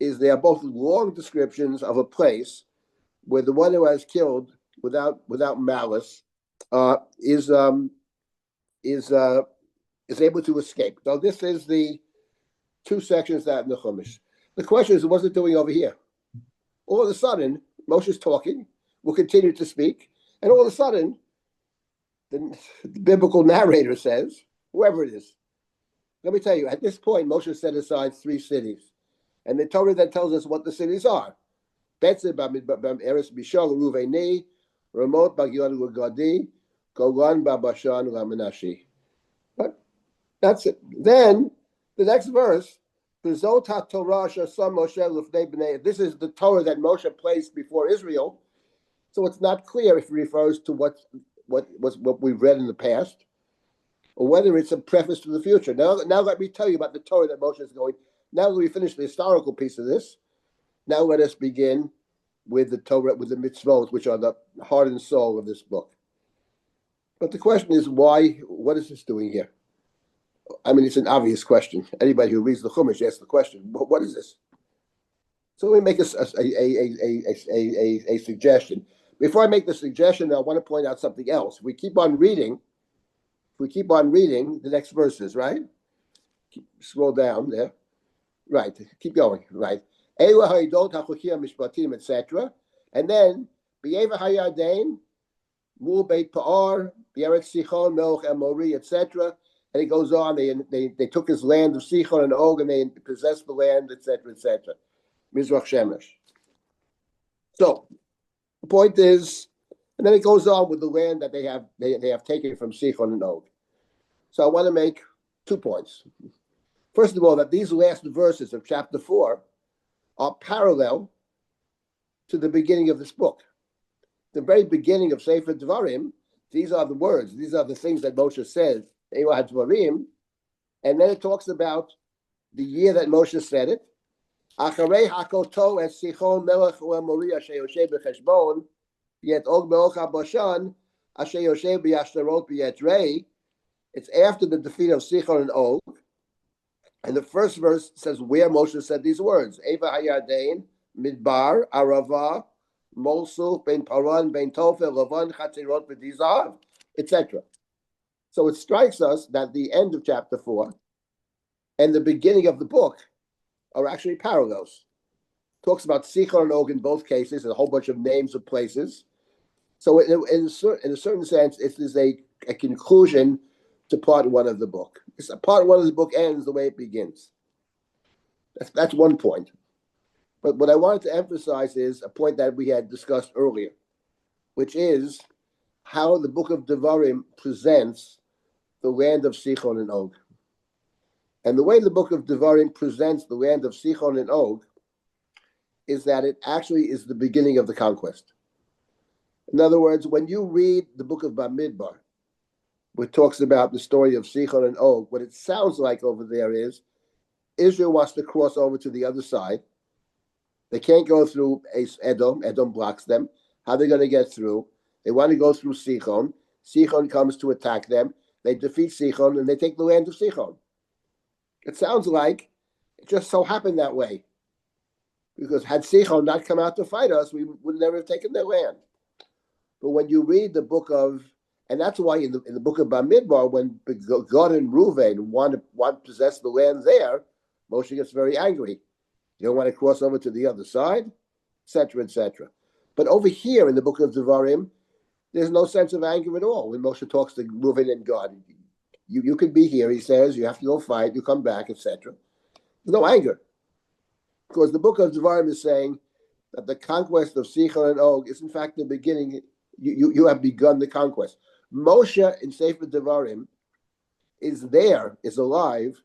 is they are both long descriptions of a place where the one who has killed without malice is able to escape. So this is the two sections that in the Chumash. The question is, what's it doing over here? All of a sudden, Moshe's talking, will continue to speak, and all of a sudden, the biblical narrator says, whoever it is, let me tell you, at this point, Moshe set aside 3 cities. And the Torah then tells us what the cities are. Betzeh Eretz Bishol Ruveni, Ramot Bagyon Gadi, Golan Babashan Lamanashi. But that's it. Then the next verse, this is the Torah that Moshe placed before Israel. So it's not clear if it refers to what we've read in the past, or whether it's a preface to the future. Now let me tell you about the Torah that Moshe is going. Now that we finished the historical piece of this, now let us begin with the Torah, with the mitzvot, which are the heart and soul of this book. But the question is, why? What is this doing here? I mean, it's an obvious question. Anybody who reads the Chumash asks the question, what is this? So let me make a suggestion. Before I make the suggestion, I want to point out something else. If we keep on reading the next verses, right? Scroll down there. Right, keep going, right. Etc. And then, B'yeva Hayardain, Mul Beit Pa'ar, B'eretz Sichon, Melch Emori, etc. And it goes on, they took his land of Sichon and Og, and they possessed the land, etc., etc. Mizrach Shemesh. So, the point is, and then it goes on with the land that they have taken from Sichon and Og. So I want to make 2 points. First of all, that these last verses of chapter 4 are parallel to the beginning of this book. The very beginning of Sefer Devarim, these are the words, these are the things that Moshe says, Ewa HaDvarim, and then it talks about the year that Moshe said it. Acharei hakoto es Sichon melech u'emori asher yoshev b'cheshbon, yet og melech haBashan asher yoshev b'yashtarot b'yetrei. It's after the defeat of Sichon and Og. And the first verse says where Moshe said these words: Eva Hayardain, Midbar, Arava, Mosul, Ben Paran, Ben Tofel, Lavan, Chatzirot, B'Dizav, etc. So it strikes us that the end of chapter 4 and the beginning of the book are actually parallels. Talks about Sichon and Og in both cases, and a whole bunch of names of places. So in a certain sense, it is a conclusion to part 1 of the book. Part 1 of the book ends the way it begins. That's one point. But what I wanted to emphasize is a point that we had discussed earlier, which is how the book of Devarim presents the land of Sichon and Og. And the way the book of Devarim presents the land of Sichon and Og is that it actually is the beginning of the conquest. In other words, when you read the book of Bamidbar, which talks about the story of Sichon and Og, what it sounds like over there is Israel wants to cross over to the other side. They can't go through Edom. Edom blocks them. How are they going to get through? They want to go through Sichon. Sichon comes to attack them. They defeat Sichon, and they take the land of Sichon. It sounds like it just so happened that way. Because had Sichon not come out to fight us, we would never have taken their land. But when you read the book of, and that's why in the book of Bamidbar, when Gad and Reuven want to possess the land there, Moshe gets very angry. You don't want to cross over to the other side, etc., etc. But over here in the book of Devarim, there's no sense of anger at all when Moshe talks to Reuven and Gad. You could be here, he says, you have to go fight, you come back, etc. There's no anger. Because the book of Devarim is saying that the conquest of Sichon and Og is in fact the beginning. You have begun the conquest. Moshe in Sefer Devarim is alive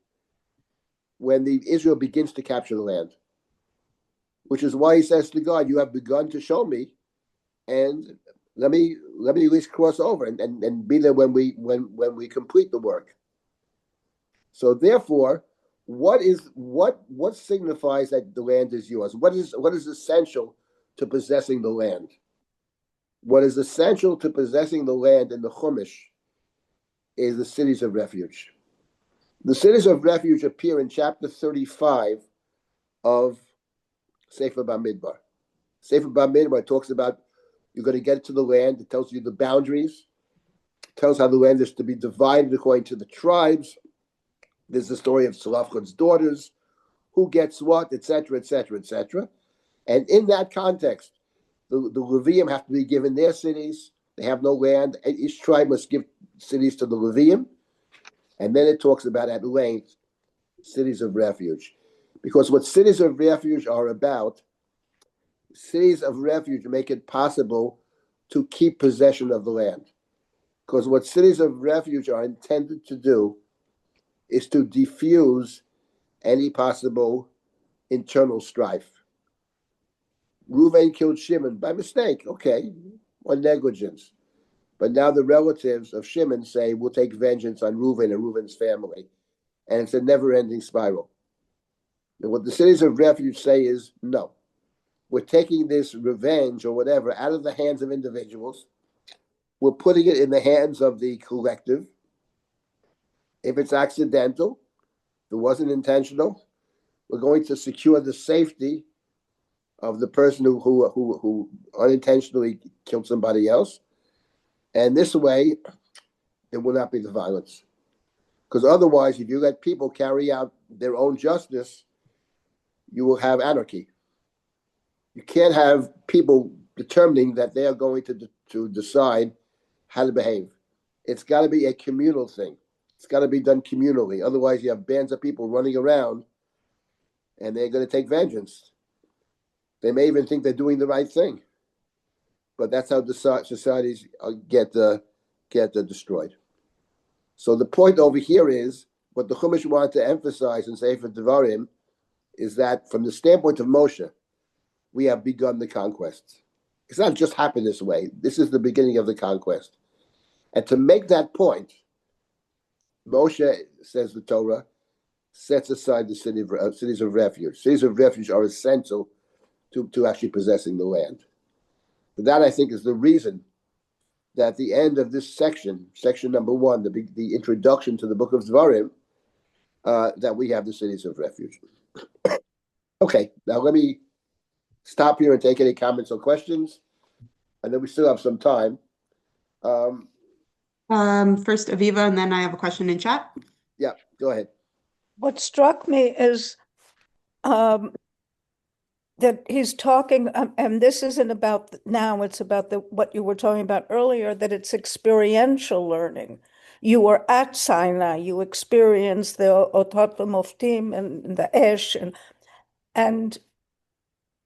when Israel begins to capture the land. Which is why he says to God, you have begun to show me, and let me at least cross over and be there when we complete the work. So therefore, what signifies that the land is yours? What is essential to possessing the land? What is essential to possessing the land in the Chumash is the cities of refuge. The cities of refuge appear in chapter 35 of Sefer Bamidbar. Sefer Bamidbar talks about you're going to get to the land. It tells you the boundaries. It tells how the land is to be divided according to the tribes. There's the story of Salafchod's daughters, who gets what, etc., etc., etc. And in that context, the Levium have to be given their cities. They have no land. Each tribe must give cities to the Levium. And then it talks about at length cities of refuge. Because what cities of refuge are about, cities of refuge make it possible to keep possession of the land. Because what cities of refuge are intended to do is to diffuse any possible internal strife. Reuven killed Shimon by mistake, okay, or negligence. But now the relatives of Shimon say, we'll take vengeance on Reuven and Reuven's family. And it's a never-ending spiral. And what the cities of refuge say is, no, we're taking this revenge or whatever out of the hands of individuals. We're putting it in the hands of the collective. If it's accidental, if it wasn't intentional, we're going to secure the safety of the person who unintentionally killed somebody else. And this way, there will not be the violence. Because otherwise, if you let people carry out their own justice, you will have anarchy. You can't have people determining that they are going to decide how to behave. It's got to be a communal thing. It's got to be done communally. Otherwise, you have bands of people running around, and they're going to take vengeance. They may even think they're doing the right thing. But that's how societies get destroyed. So the point over here is, what the Chumash wanted to emphasize in Sefer Devarim is that from the standpoint of Moshe, we have begun the conquest. It's not just happened this way. This is the beginning of the conquest. And to make that point, Moshe, says the Torah, sets aside the cities of refuge. Cities of refuge are essential to actually possessing the land. But that, I think, is the reason that at the end of this section number 1, the introduction to the book of Devarim, that we have the cities of refuge. Okay, now let me stop here and take any comments or questions. I know we still have some time. First Aviva, and then I have a question in chat. Yeah, go ahead. What struck me is that he's talking, and this isn't about now, it's about what you were talking about earlier, that it's experiential learning. You were at Sinai, you experienced the Otot Moftim and the Esh, and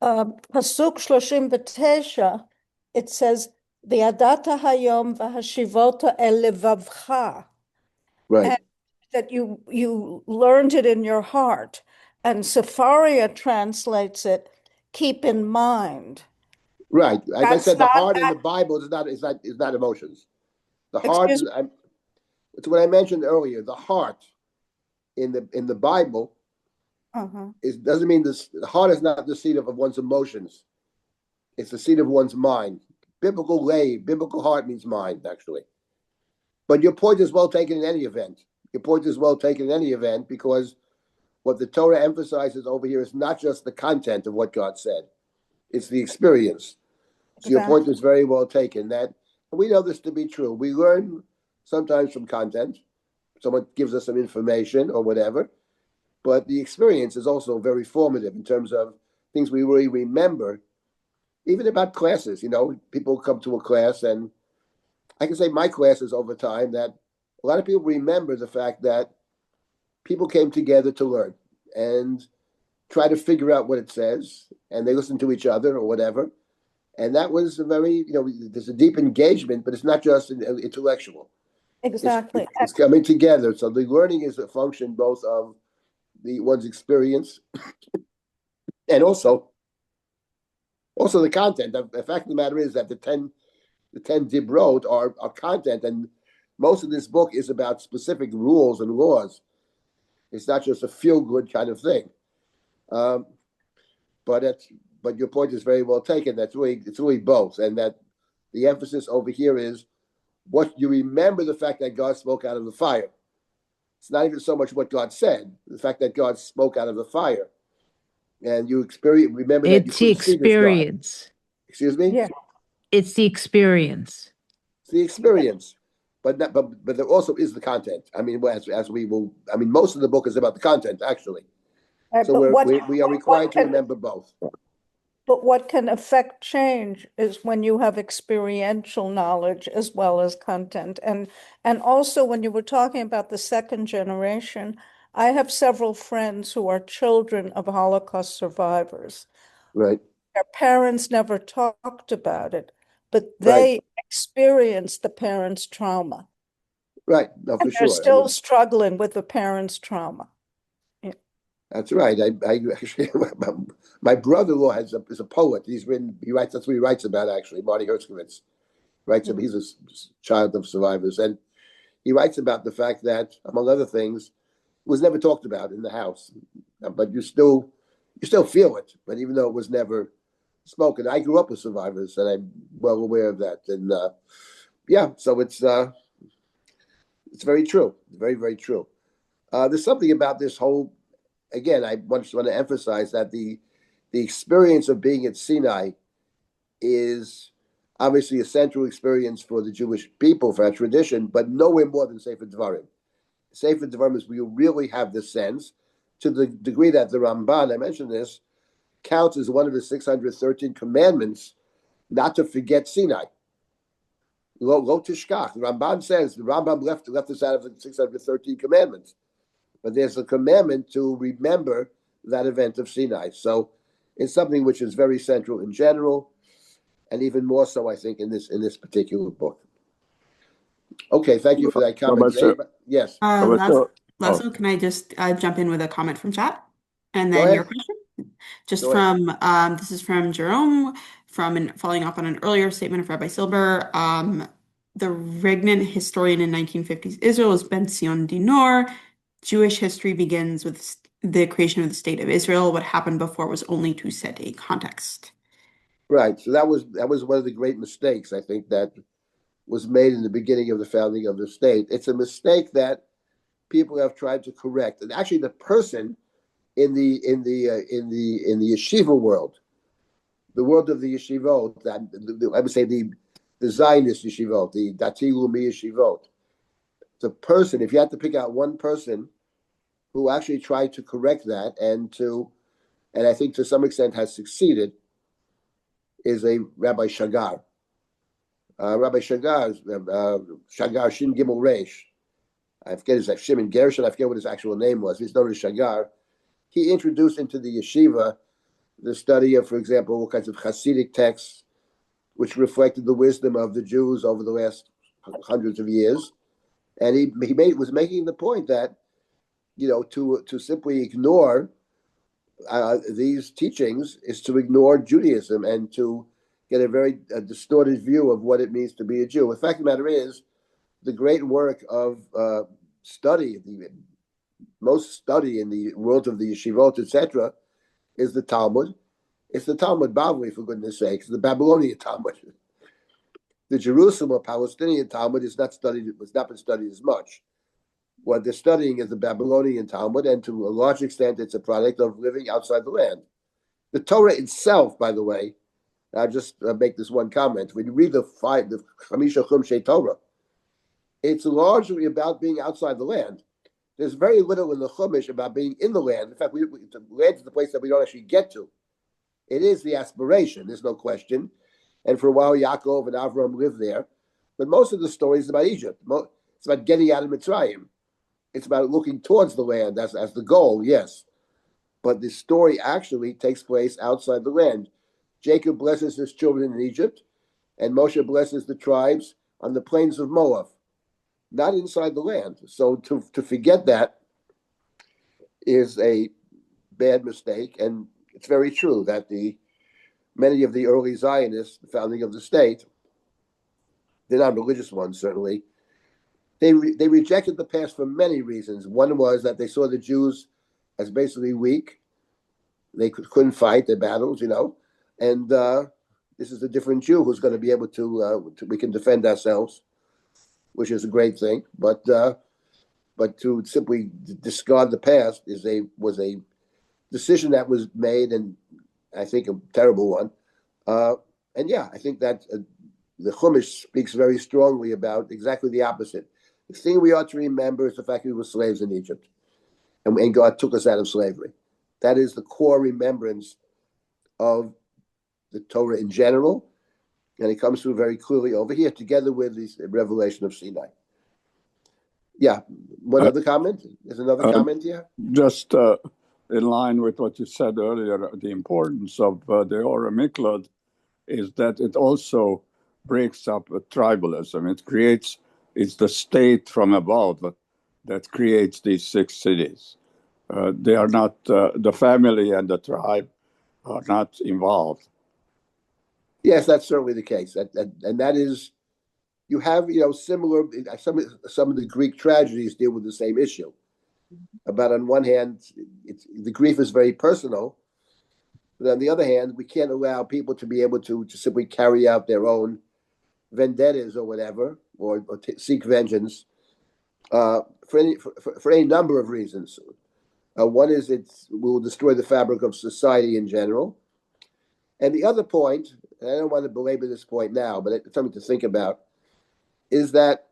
Pasuk 39, it says, V'yadata hayom v'hashivota el levavcha. Right. And that you learned it in your heart. And Sepharia translates it, keep in mind. Right. Like I said, the heart in that. the Bible is not emotions. The heart, Excuse me? it's what I mentioned earlier. The heart in the Bible doesn't mean this. The heart is not the seat of one's emotions. It's the seat of one's mind. Biblical heart means mind, actually. But your point is well taken in any event. Because what the Torah emphasizes over here is not just the content of what God said. It's the experience. So your point is very well taken. That we know this to be true. We learn sometimes from content. Someone gives us some information or whatever. But the experience is also very formative in terms of things we really remember. Even about classes, people come to a class, and I can say my classes over time that a lot of people remember the fact that people came together to learn and try to figure out what it says, and they listen to each other or whatever. And that was a very, there's a deep engagement, but it's not just intellectual. Exactly. It's coming together. So the learning is a function both of one's experience and also the content. The fact of the matter is that the 10 dibrot are content, and most of this book is about specific rules and laws. It's not just a feel-good kind of thing. But your point is very well taken. It's really both, and that the emphasis over here is what you remember, the fact that God spoke out of the fire. It's not even so much what God said, the fact that God spoke out of the fire, and you remember that you It's the couldn't see this God. experience. Excuse me. Yeah. It's the experience. It's the experience, but there also is the content. I mean, as we will. I mean, most of the book is about the content, actually. So we are required to remember both. But what can affect change is when you have experiential knowledge as well as content. And also when you were talking about the second generation, I have several friends who are children of Holocaust survivors. Right. Their parents never talked about it, but Right. they experienced the parents' trauma. Right. No, for And they're sure. still struggling with the parents' trauma. That's right. I actually, my brother-in-law is a poet. He writes. That's what he writes about. Actually, Marty Herskovitz writes about. He's a child of survivors, and he writes about the fact that, among other things, it was never talked about in the house. But you still feel it. But even though it was never spoken, I grew up with survivors, and I'm well aware of that. And so it's very true. Very, very true. There's something about this whole. Again, I just want to emphasize that the experience of being at Sinai is obviously a central experience for the Jewish people, for our tradition, but nowhere more than Sefer Devarim. Sefer Devarim is where you really have this sense, to the degree that the Ramban, I mentioned this, counts as one of the 613 commandments not to forget Sinai. Lo tishkach. The Ramban says, the Rambam left us out of the 613 commandments. But there's a commandment to remember that event of Sinai. So it's something which is very central in general, and even more so, I think, in this particular book. Okay, thank you for that comment. Yes. Laszlo, can I just jump in with a comment from chat? And Go then ahead. your question? Just Go ahead. from, this is from Jerome, following up on an earlier statement of Rabbi Silber. The regnant historian in 1950s Israel is Ben Zion Dinor. Jewish history begins with the creation of the state of Israel. What happened before was only to set a context. Right. So that was one of the great mistakes, I think, that was made in the beginning of the founding of the state. It's a mistake that people have tried to correct. And actually, the person in the yeshiva world, the world of the yeshivot, I would say the Zionist yeshivot, the Dati Lumi yeshivot, the person, if you had to pick out one person who actually tried to correct that and I think to some extent has succeeded, is a Rabbi Shagar. Rabbi Shagar, Shagar Shin Gimel Reish. I forget his Shimon Gershon. I forget what his actual name was. He's known as Shagar. He introduced into the yeshiva the study of, for example, all kinds of Hasidic texts, which reflected the wisdom of the Jews over the last hundreds of years. And he was making the point that, to simply ignore these teachings is to ignore Judaism and to get a very distorted view of what it means to be a Jew. The fact of the matter is, the great work of study, the most study in the world of the yeshivot, etc., is the Talmud. It's the Talmud Bavli, for goodness sakes, the Babylonian Talmud. The Jerusalem or Palestinian Talmud has not been studied as much. What they're studying is the Babylonian Talmud, and to a large extent, it's a product of living outside the land. The Torah itself, by the way, I'll just make this one comment. When you read the Chamisha Chumshei Torah, it's largely about being outside the land. There's very little in the Chumash about being in the land. In fact, the land is the place that we don't actually get to. It is the aspiration, there's no question. And for a while, Yaakov and Avram lived there. But most of the story is about Egypt. It's about getting out of Mitzrayim. It's about looking towards the land as the goal, yes. But the story actually takes place outside the land. Jacob blesses his children in Egypt, and Moshe blesses the tribes on the plains of Moab, not inside the land. So to forget that is a bad mistake, and it's very true that many of the early Zionists, the founding of the state, they're not religious ones certainly, They rejected the past for many reasons. One was that they saw the Jews as basically weak. They couldn't fight their battles, and this is a different Jew who's going to be able to we can defend ourselves, which is a great thing. But to simply discard the past was a decision that was made, and I think a terrible one. And yeah, I think that the Chumash speaks very strongly about exactly the opposite. The thing we ought to remember is the fact that we were slaves in Egypt, and God took us out of slavery. That is the core remembrance of the Torah in general, and it comes through very clearly over here, together with the revelation of Sinai. Yeah, one other comment? There's another comment here? Just in line with what you said earlier, the importance of the Ora Miklot is that it also breaks up tribalism. It's the state from above that creates these 6 cities. They are not, the family and the tribe are not involved. Yes, that's certainly the case. And that is, you have, similar, some of the Greek tragedies deal with the same issue. But on one hand, the grief is very personal. But on the other hand, we can't allow people to be able to simply carry out their own vendettas or whatever, or seek vengeance for any number of reasons. One is it will destroy the fabric of society in general. And the other point, and I don't want to belabor this point now, but it's something to think about, is that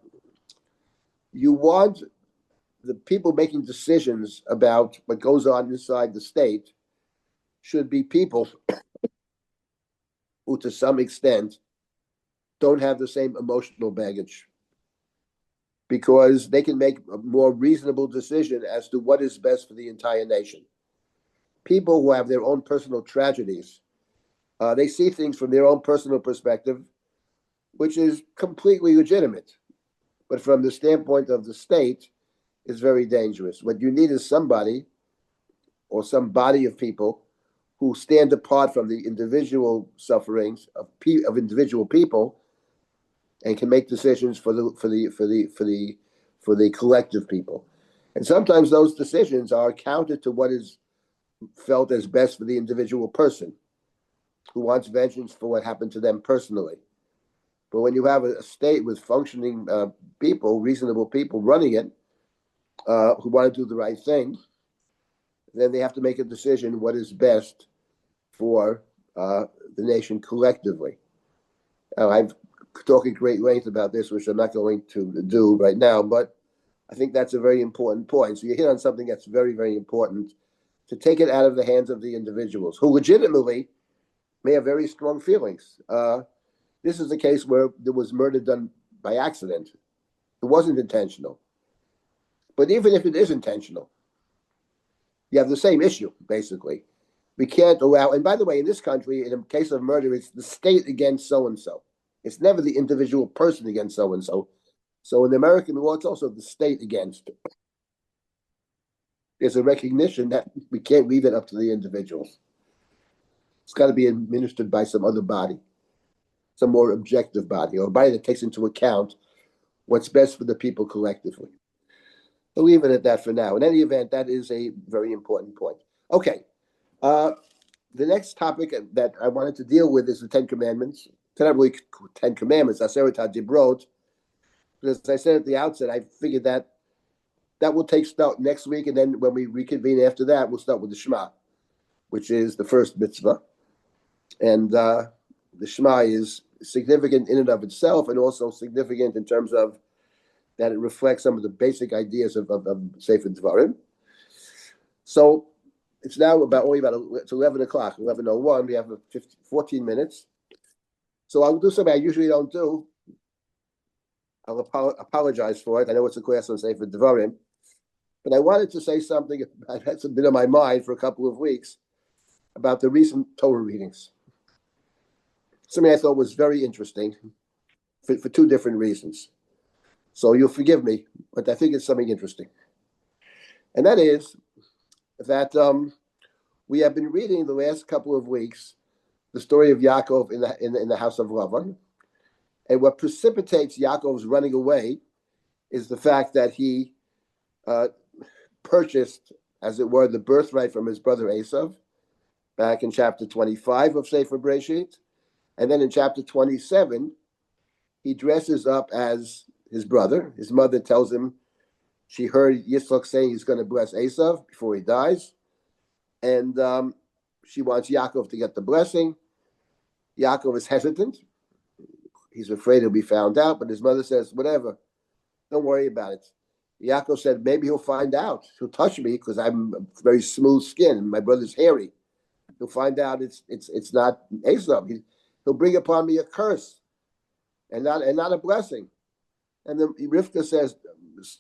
you want the people making decisions about what goes on inside the state should be people who, to some extent, don't have the same emotional baggage, because they can make a more reasonable decision as to what is best for the entire nation. People who have their own personal tragedies, they see things from their own personal perspective, which is completely legitimate. But from the standpoint of the state, it's very dangerous. What you need is somebody or some body of people who stand apart from the individual sufferings of individual people and can make decisions for the collective people. And sometimes those decisions are counter to what is felt as best for the individual person who wants vengeance for what happened to them personally. But when you have a state with functioning people, reasonable people running it, who want to do the right thing, then they have to make a decision what is best for the nation collectively. I've talked at great length about this, which I'm not going to do right now, but I think that's a very important point. So you hit on something that's very, very important, to take it out of the hands of the individuals who legitimately may have very strong feelings. This is a case where there was murder done by accident. It wasn't intentional. But even if it is intentional, you have the same issue, basically. We can't allow, and by the way, in this country, in a case of murder, it's the state against so-and-so. It's never the individual person against so-and-so. So in American law, it's also the state against. There's a recognition that we can't leave it up to the individuals. It's got to be administered by some other body, some more objective body, or a body that takes into account what's best for the people collectively. I'll leave it at that for now. In any event, that is a very important point. Okay. The next topic that I wanted to deal with is the 10 Commandments. It's not really 10 Commandments, Aseret HaDibrot. Because as I said at the outset, I figured that will take start next week, and then when we reconvene after that, we'll start with the Shema, which is the first mitzvah. And the Shema is significant in and of itself, and also significant in terms of that it reflects some of the basic ideas of Sefer Devarim. So it's now it's 11 o'clock, 11:01. We have 14 minutes. So I'll do something I usually don't do. I'll apologize for it. I know it's a class on Sefer Devarim, but I wanted to say something. I've had some bit on my mind for a couple of weeks about the recent Torah readings. Something I thought was very interesting for 2 different reasons. So you'll forgive me, but I think it's something interesting. And that is that we have been reading the last couple of weeks the story of Yaakov in the house of Lavan. And what precipitates Yaakov's running away is the fact that he purchased, as it were, the birthright from his brother Esav back in chapter 25 of Sefer Bereshit. And then in chapter 27, he dresses up as his brother. His mother tells him she heard Yitzchak saying he's going to bless Esav before he dies. And she wants Yaakov to get the blessing. Yaakov is hesitant. He's afraid he'll be found out, but his mother says, whatever, don't worry about it. Yaakov said, maybe he'll find out. He'll touch me because I'm a very smooth skin and my brother's hairy. He'll find out it's not Esav. He'll bring upon me a curse and not a blessing. And then Rivka says,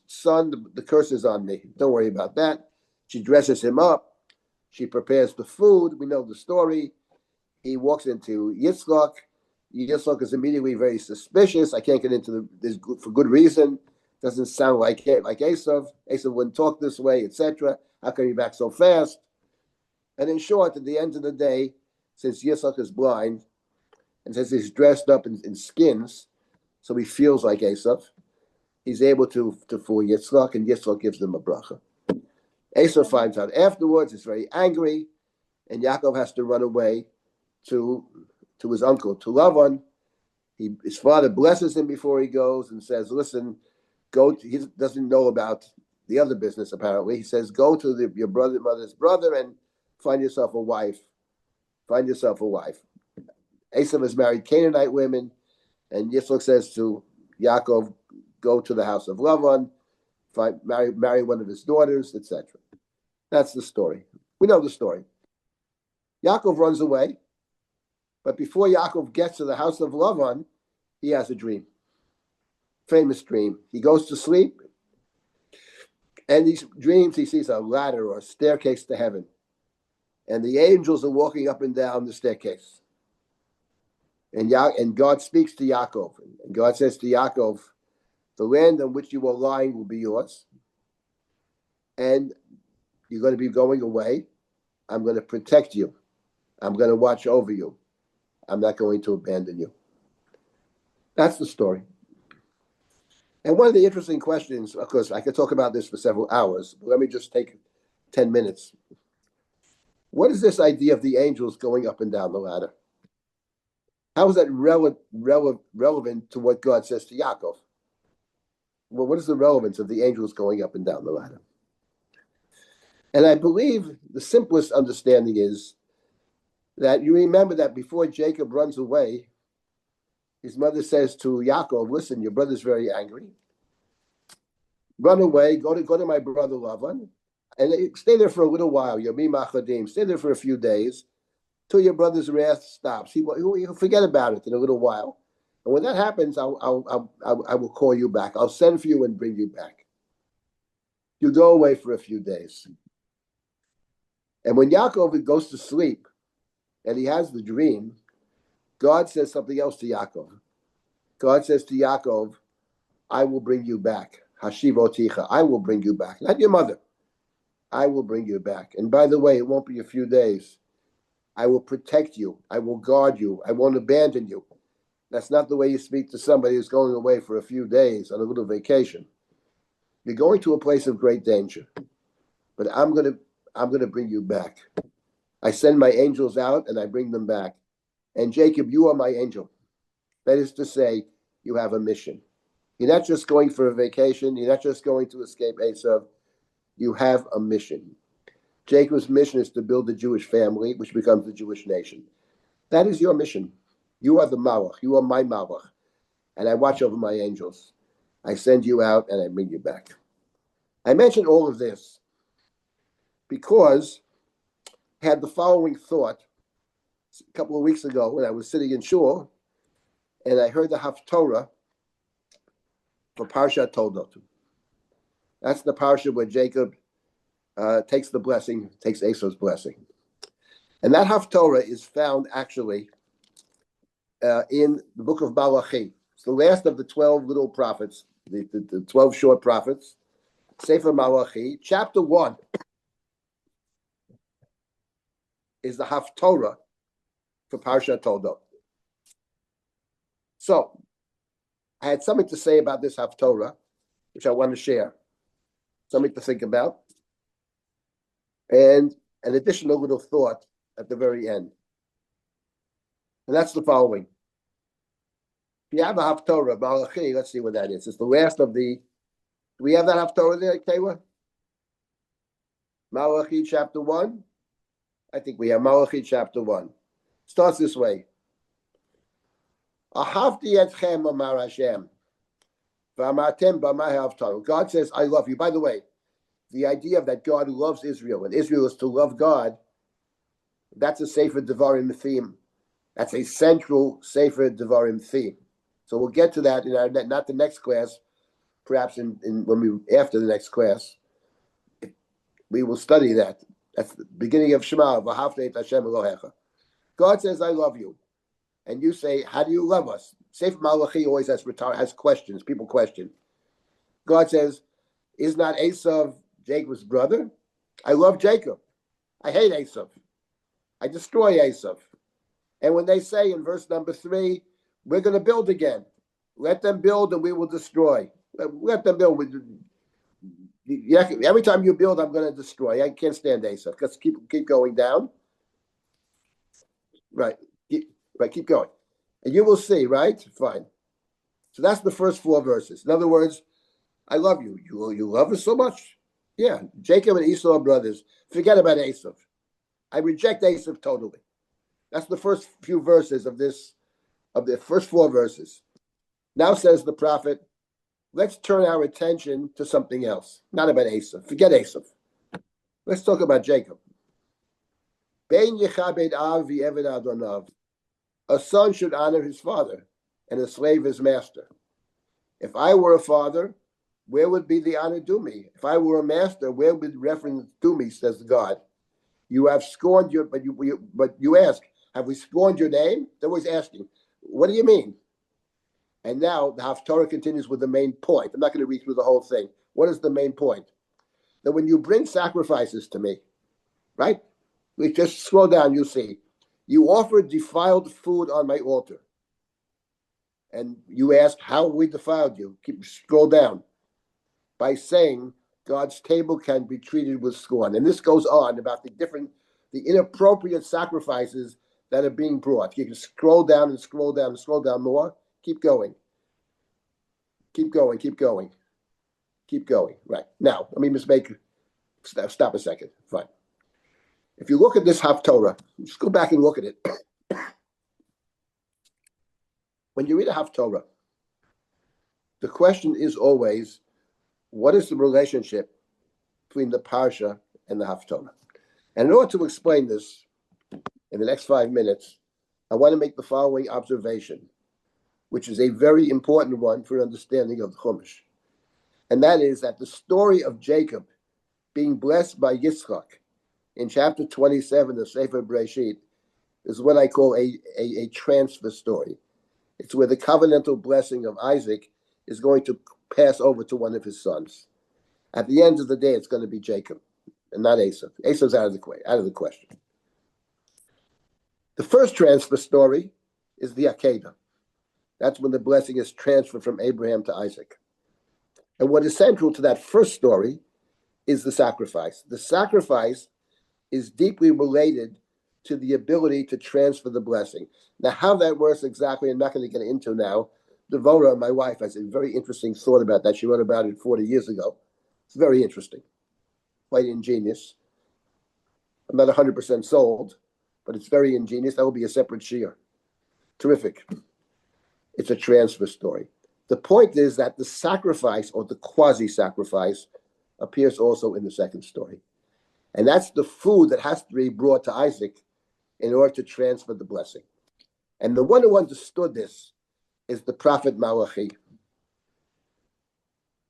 son, the curse is on me. Don't worry about that. She dresses him up. She prepares the food. We know the story. He walks into Yitzchak. Yitzchak is immediately very suspicious. I can't get into this for good reason. Doesn't sound like Esav. Esav wouldn't talk this way, etc. How come he back so fast? And in short, at the end of the day, since Yitzchak is blind, and since he's dressed up in skins, so he feels like Esav, he's able to fool Yitzchak, and Yitzchak gives them a bracha. Esav finds out afterwards, he's very angry, and Yaakov has to run away to his uncle, to Lavan. His father blesses him before he goes and says, listen, he doesn't know about the other business apparently. He says, go to your mother's brother and find yourself a wife. Find yourself a wife. Esav has married Canaanite women, and Yitzchak says to Yaakov, go to the house of Lavan, marry one of his daughters, etc. That's the story. We know the story. Yaakov runs away, but before Yaakov gets to the house of Lavan, he has a dream. Famous dream. He goes to sleep, and these dreams, he sees a ladder or a staircase to heaven, and the angels are walking up and down the staircase. And God speaks to Yaakov, and God says to Yaakov, the land on which you are lying will be yours, and you're going to be going away. I'm going to protect you. I'm going to watch over you. I'm not going to abandon you. That's the story. And one of the interesting questions, of course, I could talk about this for several hours, but let me just take 10 minutes. What is this idea of the angels going up and down the ladder? How is that relevant to what God says to Yaakov? Well, what is the relevance of the angels going up and down the ladder? And I believe the simplest understanding is that you remember that before Jacob runs away, his mother says to Yaakov, listen, your brother's very angry. Run away, go to my brother Lavan, and stay there for a little while, Yomim Achadim, stay there for a few days, till your brother's wrath stops. He'll forget about it in a little while. And when that happens, I will call you back. I'll send for you and bring you back. You go away for a few days. And when Yaakov goes to sleep, and he has the dream, God says something else to Yaakov. God says to Yaakov, I will bring you back. Hashivoticha, I will bring you back. Not your mother. I will bring you back. And by the way, it won't be a few days. I will protect you. I will guard you. I won't abandon you. That's not the way you speak to somebody who's going away for a few days on a little vacation. You're going to a place of great danger. But I'm gonna bring you back. I send my angels out and I bring them back. And Jacob, you are my angel. That is to say, you have a mission. You're not just going for a vacation. You're not just going to escape Esav. You have a mission. Jacob's mission is to build a Jewish family, which becomes the Jewish nation. That is your mission. You are the Malach. You are my Malach. And I watch over my angels. I send you out and I bring you back. I mention all of this because I had the following thought a couple of weeks ago when I was sitting in shul, and I heard the Haftorah for Parshat Toldot. That's the parsha where Jacob takes the blessing, takes Esau's blessing. And that Haftorah is found actually in the book of Malachi. It's the last of the 12 little prophets, the 12 short prophets. Sefer Malachi, chapter 1 is the Haftorah for Parshat Toldot. So, I had something to say about this Haftorah, which I want to share. Something to think about. And an additional little thought at the very end. And that's the following. If you have a Haftorah, Malachi, let's see what that is. It's the last of the. Do we have that Haftorah there, Kayla? Malachi chapter 1. I think we have Malachi chapter 1. Starts this way. Ahavti etchem amar Hashem. V'amartem b'may haftarah. God says, I love you. By the way, the idea of that God loves Israel and Israel is to love God, that's a Sefer Devarim theme. That's a central Sefer Devarim theme. So we'll get to that in our not the next class, perhaps in when we after the next class. We will study that. That's the beginning of Shema. V'ahavti Hashem Elohecha. God says, I love you. And you say, how do you love us? Sefer Malachi always has questions. People question. God says, is not Esav Jacob's brother? I love Jacob. I hate Esav. I destroy Esav. And when they say in verse number 3, we're going to build again. Let them build and we will destroy. Let them build. Every time you build, I'm going to destroy. I can't stand Esav. Let's keep going down. Right. Keep going. And you will see, right? Fine. So that's the first 4 verses. In other words, I love you. You love us so much? Yeah. Jacob and Esau are brothers. Forget about Esav. I reject Esav totally. That's the first few verses of the first 4 verses. Now says the prophet, let's turn our attention to something else. Not about Esav. Forget Esav. Let's talk about Jacob. Bein yechabed av v'eved adonav. A son should honor his father, and a slave his master. If I were a father, where would be the honor due me? If I were a master, where would reference due me? Says God. You have scorned your, but you ask, have we scorned your name? They're always asking, what do you mean? And now the Haftorah continues with the main point. I'm not going to read through the whole thing. What is the main point? That when you bring sacrifices to me, right? We just scroll down, you see. You offer defiled food on my altar. And you ask, how we defiled you? Scroll down. By saying God's table can be treated with scorn. And this goes on about the inappropriate sacrifices that are being brought. You can scroll down and scroll down and scroll down more. Keep going. Keep going, keep going. Keep going. Right. Now, let me stop a second. Fine. If you look at this Haftorah, just go back and look at it. When you read a Haftorah, the question is always, what is the relationship between the Parsha and the Haftorah? And in order to explain this in the next 5 minutes, I want to make the following observation, which is a very important one for understanding of the Chumash. And that is that the story of Jacob being blessed by Yitzchak in chapter 27 of Sefer Bereshit is what I call a transfer story. It's where the covenantal blessing of Isaac is going to pass over to one of his sons. At the end of the day, it's going to be Jacob and not Esau. Esau's out of the question. The first transfer story is the Akedah. That's when the blessing is transferred from Abraham to Isaac. And what is central to that first story is the sacrifice. The sacrifice is deeply related to the ability to transfer the blessing. Now, how that works exactly, I'm not going to get into now. Devorah, my wife, has a very interesting thought about that. She wrote about it 40 years ago. It's very interesting, quite ingenious. I'm not 100% sold, but it's very ingenious. That will be a separate shiur. Terrific. It's a transfer story. The point is that the sacrifice or the quasi-sacrifice appears also in the second story. And that's the food that has to be brought to Isaac in order to transfer the blessing. And the one who understood this is the prophet Malachi.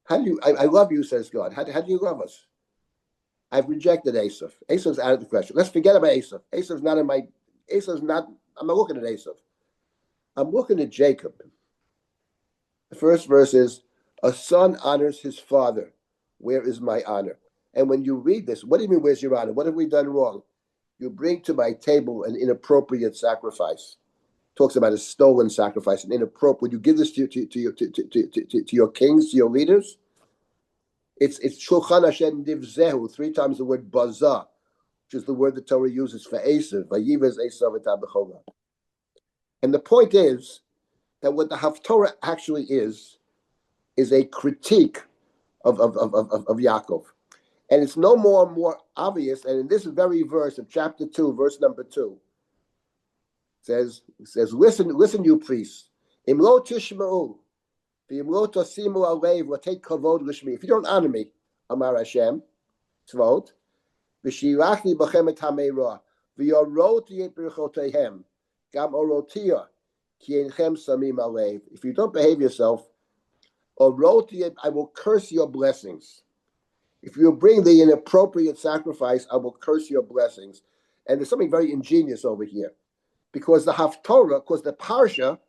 I love you, says God. How do you love us? I've rejected Esav. Esav's out of the question. Let's forget about Esav. I'm not looking at Esav. I'm looking at Jacob. The first verse is, a son honors his father. Where is my honor? And when you read this, what do you mean, where's your honor? What have we done wrong? You bring to my table an inappropriate sacrifice. Talks about a stolen sacrifice, an inappropriate. Would you give this to your kings, to your leaders? It's Shulchan Hashem Divzehu, 3 times the word Bazah, which is the word the Torah uses for Esav, Vayivaz Esav et HaBechorah. And the point is that what the Haftorah actually is a critique of Yaakov. And it's no more and more obvious. And in this very verse of chapter 2, verse number 2, it says, listen, you priests. Imlo tishma'u, v'imlo tosimu alev, v'tei kavod l'shmi. If you don't honor me, Amar Hashem, tzvot, v'shirachni b'chem et hameirah, v'yoroti et birchotehem, gam orotia, ki enchem samim alev. If you don't behave yourself, oroti et, I will curse your blessings. If you bring the inappropriate sacrifice, I will curse your blessings. And there's something very ingenious over here. Because the Haftorah, because the Parsha,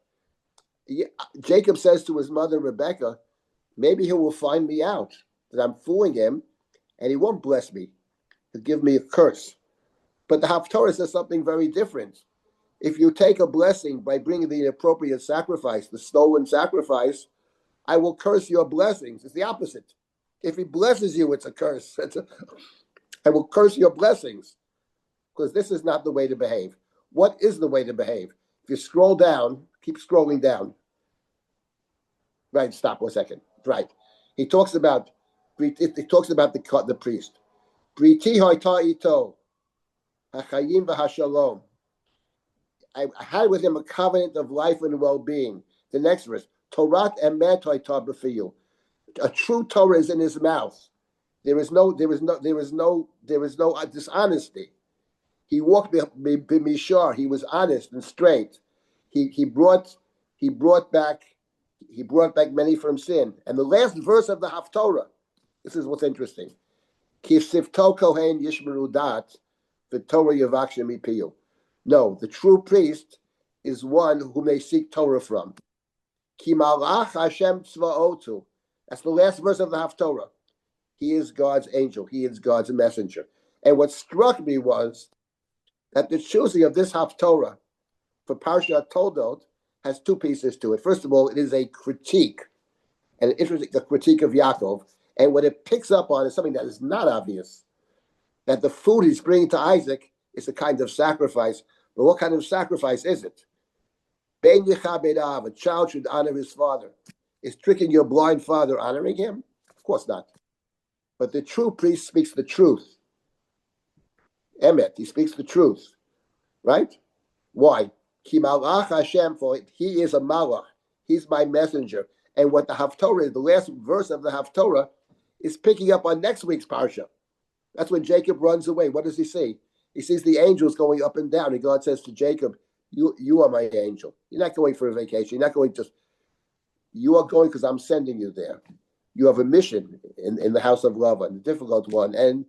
Jacob says to his mother Rebecca, maybe he will find me out, that I'm fooling him, and he won't bless me. He'll give me a curse. But the Haftorah says something very different. If you take a blessing by bringing the inappropriate sacrifice, the stolen sacrifice, I will curse your blessings. It's the opposite. If he blesses you, it's a curse. I will curse your blessings, because this is not the way to behave. What is the way to behave? If you scroll down, keep scrolling down. Right, stop 1 second. Right. He talks about the priest. Briti hoita ito, hachayim v'hashalom. I had with him a covenant of life and well-being. The next verse, Torat emet hoita b'fiyu. A true Torah is in his mouth. There is no dishonesty. He walked b'mishar. He was honest and straight. He brought back many from sin. And the last verse of the Haftorah, this is what's interesting. Kisifto kohen yishmeru dat v'torah yavak mipiyu. No, the true priest is one whom they seek Torah from. Ki malach Hashem tzvaotu. That's the last verse of the Haftorah. He is God's angel. He is God's messenger. And what struck me was that the choosing of this Haftorah for Parshat Toldot has 2 pieces to it. First of all, it is a critique, and an interesting critique of Yaakov. And what it picks up on is something that is not obvious, that the food he's bringing to Isaac is a kind of sacrifice. But what kind of sacrifice is it? Ben Yecha Be'av, a child should honor his father. Is tricking your blind father honoring him? Of course not. But the true priest speaks the truth. Emet, he speaks the truth. Right? Why? Ki malach Hashem, for he is a malach. He's my messenger. And what the Haftorah, the last verse of the Haftorah, is picking up on next week's Parsha. That's when Jacob runs away. What does he see? He sees the angels going up and down. And God says to Jacob, you are my angel. You're not going for a vacation. You're not going to... You are going because I'm sending you there. You have a mission in the house of Lavan, a difficult one. And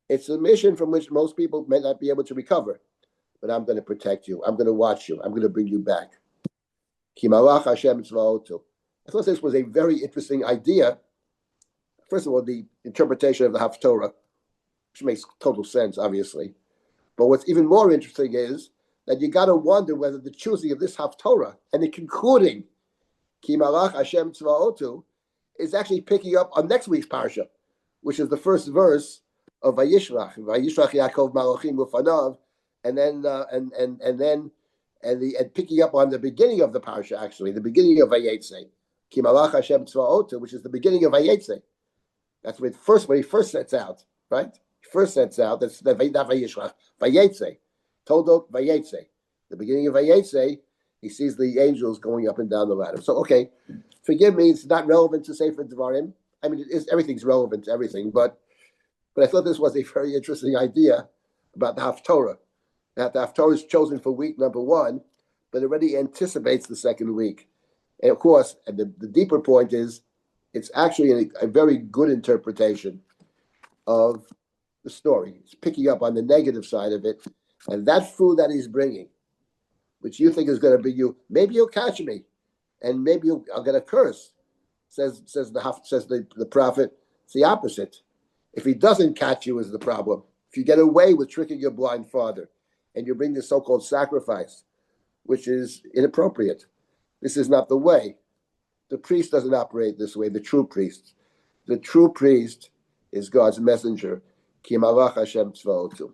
it's a mission from which most people may not be able to recover. But I'm going to protect you. I'm going to watch you. I'm going to bring you back. Ki malach Hashem tzvaotu. I thought this was a very interesting idea. First of all, the interpretation of the Haftorah, which makes total sense, obviously. But what's even more interesting is that you got to wonder whether the choosing of this Haftorah and the concluding Ki malach Hashem tzvaotu is actually picking up on next week's parsha, which is the first verse of Vayishlach Yaakov malachim ufanav, and picking up on the beginning of the parsha, actually the beginning of Vayetze, Ki malach Hashem tzvaotu, which is the beginning of Vayetze. That's when he first sets out, right? He first sets out. That's the Vayishlach Vayetze, Toldot Vayetze, the beginning of Vayetze. He sees the angels going up and down the ladder. So, okay, forgive me, it's not relevant to Sefer Devarim. I mean, everything's relevant to everything, but I thought this was a very interesting idea about the Haftorah. That the Haftorah is chosen for week number 1, but already anticipates the second week. And of course, the deeper point is, it's actually a very good interpretation of the story. It's picking up on the negative side of it, and that food that he's bringing, which you think is going to be you, maybe you'll catch me, and maybe I'll get a curse. Says the prophet. It's the opposite. If he doesn't catch you, is the problem. If you get away with tricking your blind father, and you bring this so-called sacrifice, which is inappropriate, this is not the way. The priest doesn't operate this way. The true priest, The true priest is God's messenger. Ki malach Hashem tzvaotu.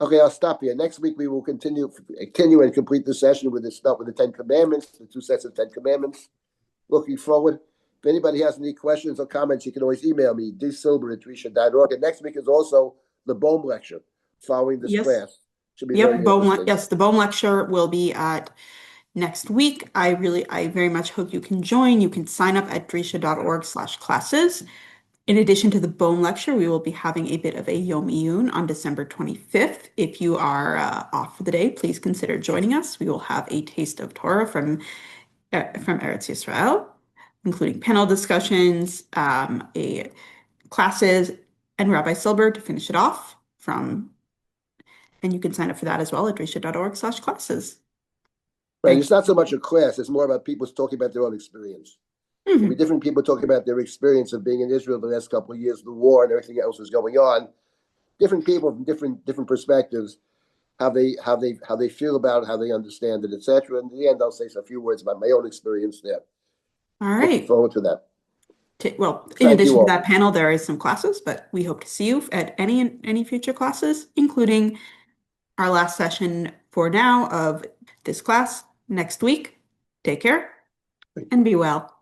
Okay, I'll stop here. Next week we will continue and complete the session with the 10 Commandments, the 2 sets of 10 Commandments. Looking forward. If anybody has any questions or comments, you can always email me, dsilber@drisha.org. And next week is also the BOEM lecture following this Yes. class. Should be very interesting. Yes, the BOEM lecture will be at next week. I very much hope you can join. You can sign up at drisha.org/classes. In addition to the BOEM lecture, we will be having a bit of a Yom Iyun on December 25th. If you are off for the day, please consider joining us. We will have a taste of Torah from Eretz Yisrael, including panel discussions, classes, and Rabbi Silber to finish it off and you can sign up for that as well at drisha.org/classes. Right. It's not so much a class. It's more about people talking about their own experience. There'll be different people talking about their experience of being in Israel the last couple of years, the war and everything else is going on. Different people from different perspectives, how they feel about it, how they understand it, etc. And in the end, I'll say a few words about my own experience there. All right. Looking forward to that. In addition to that panel, there is some classes, but we hope to see you at any future classes, including our last session for now of this class next week. Take care and be well.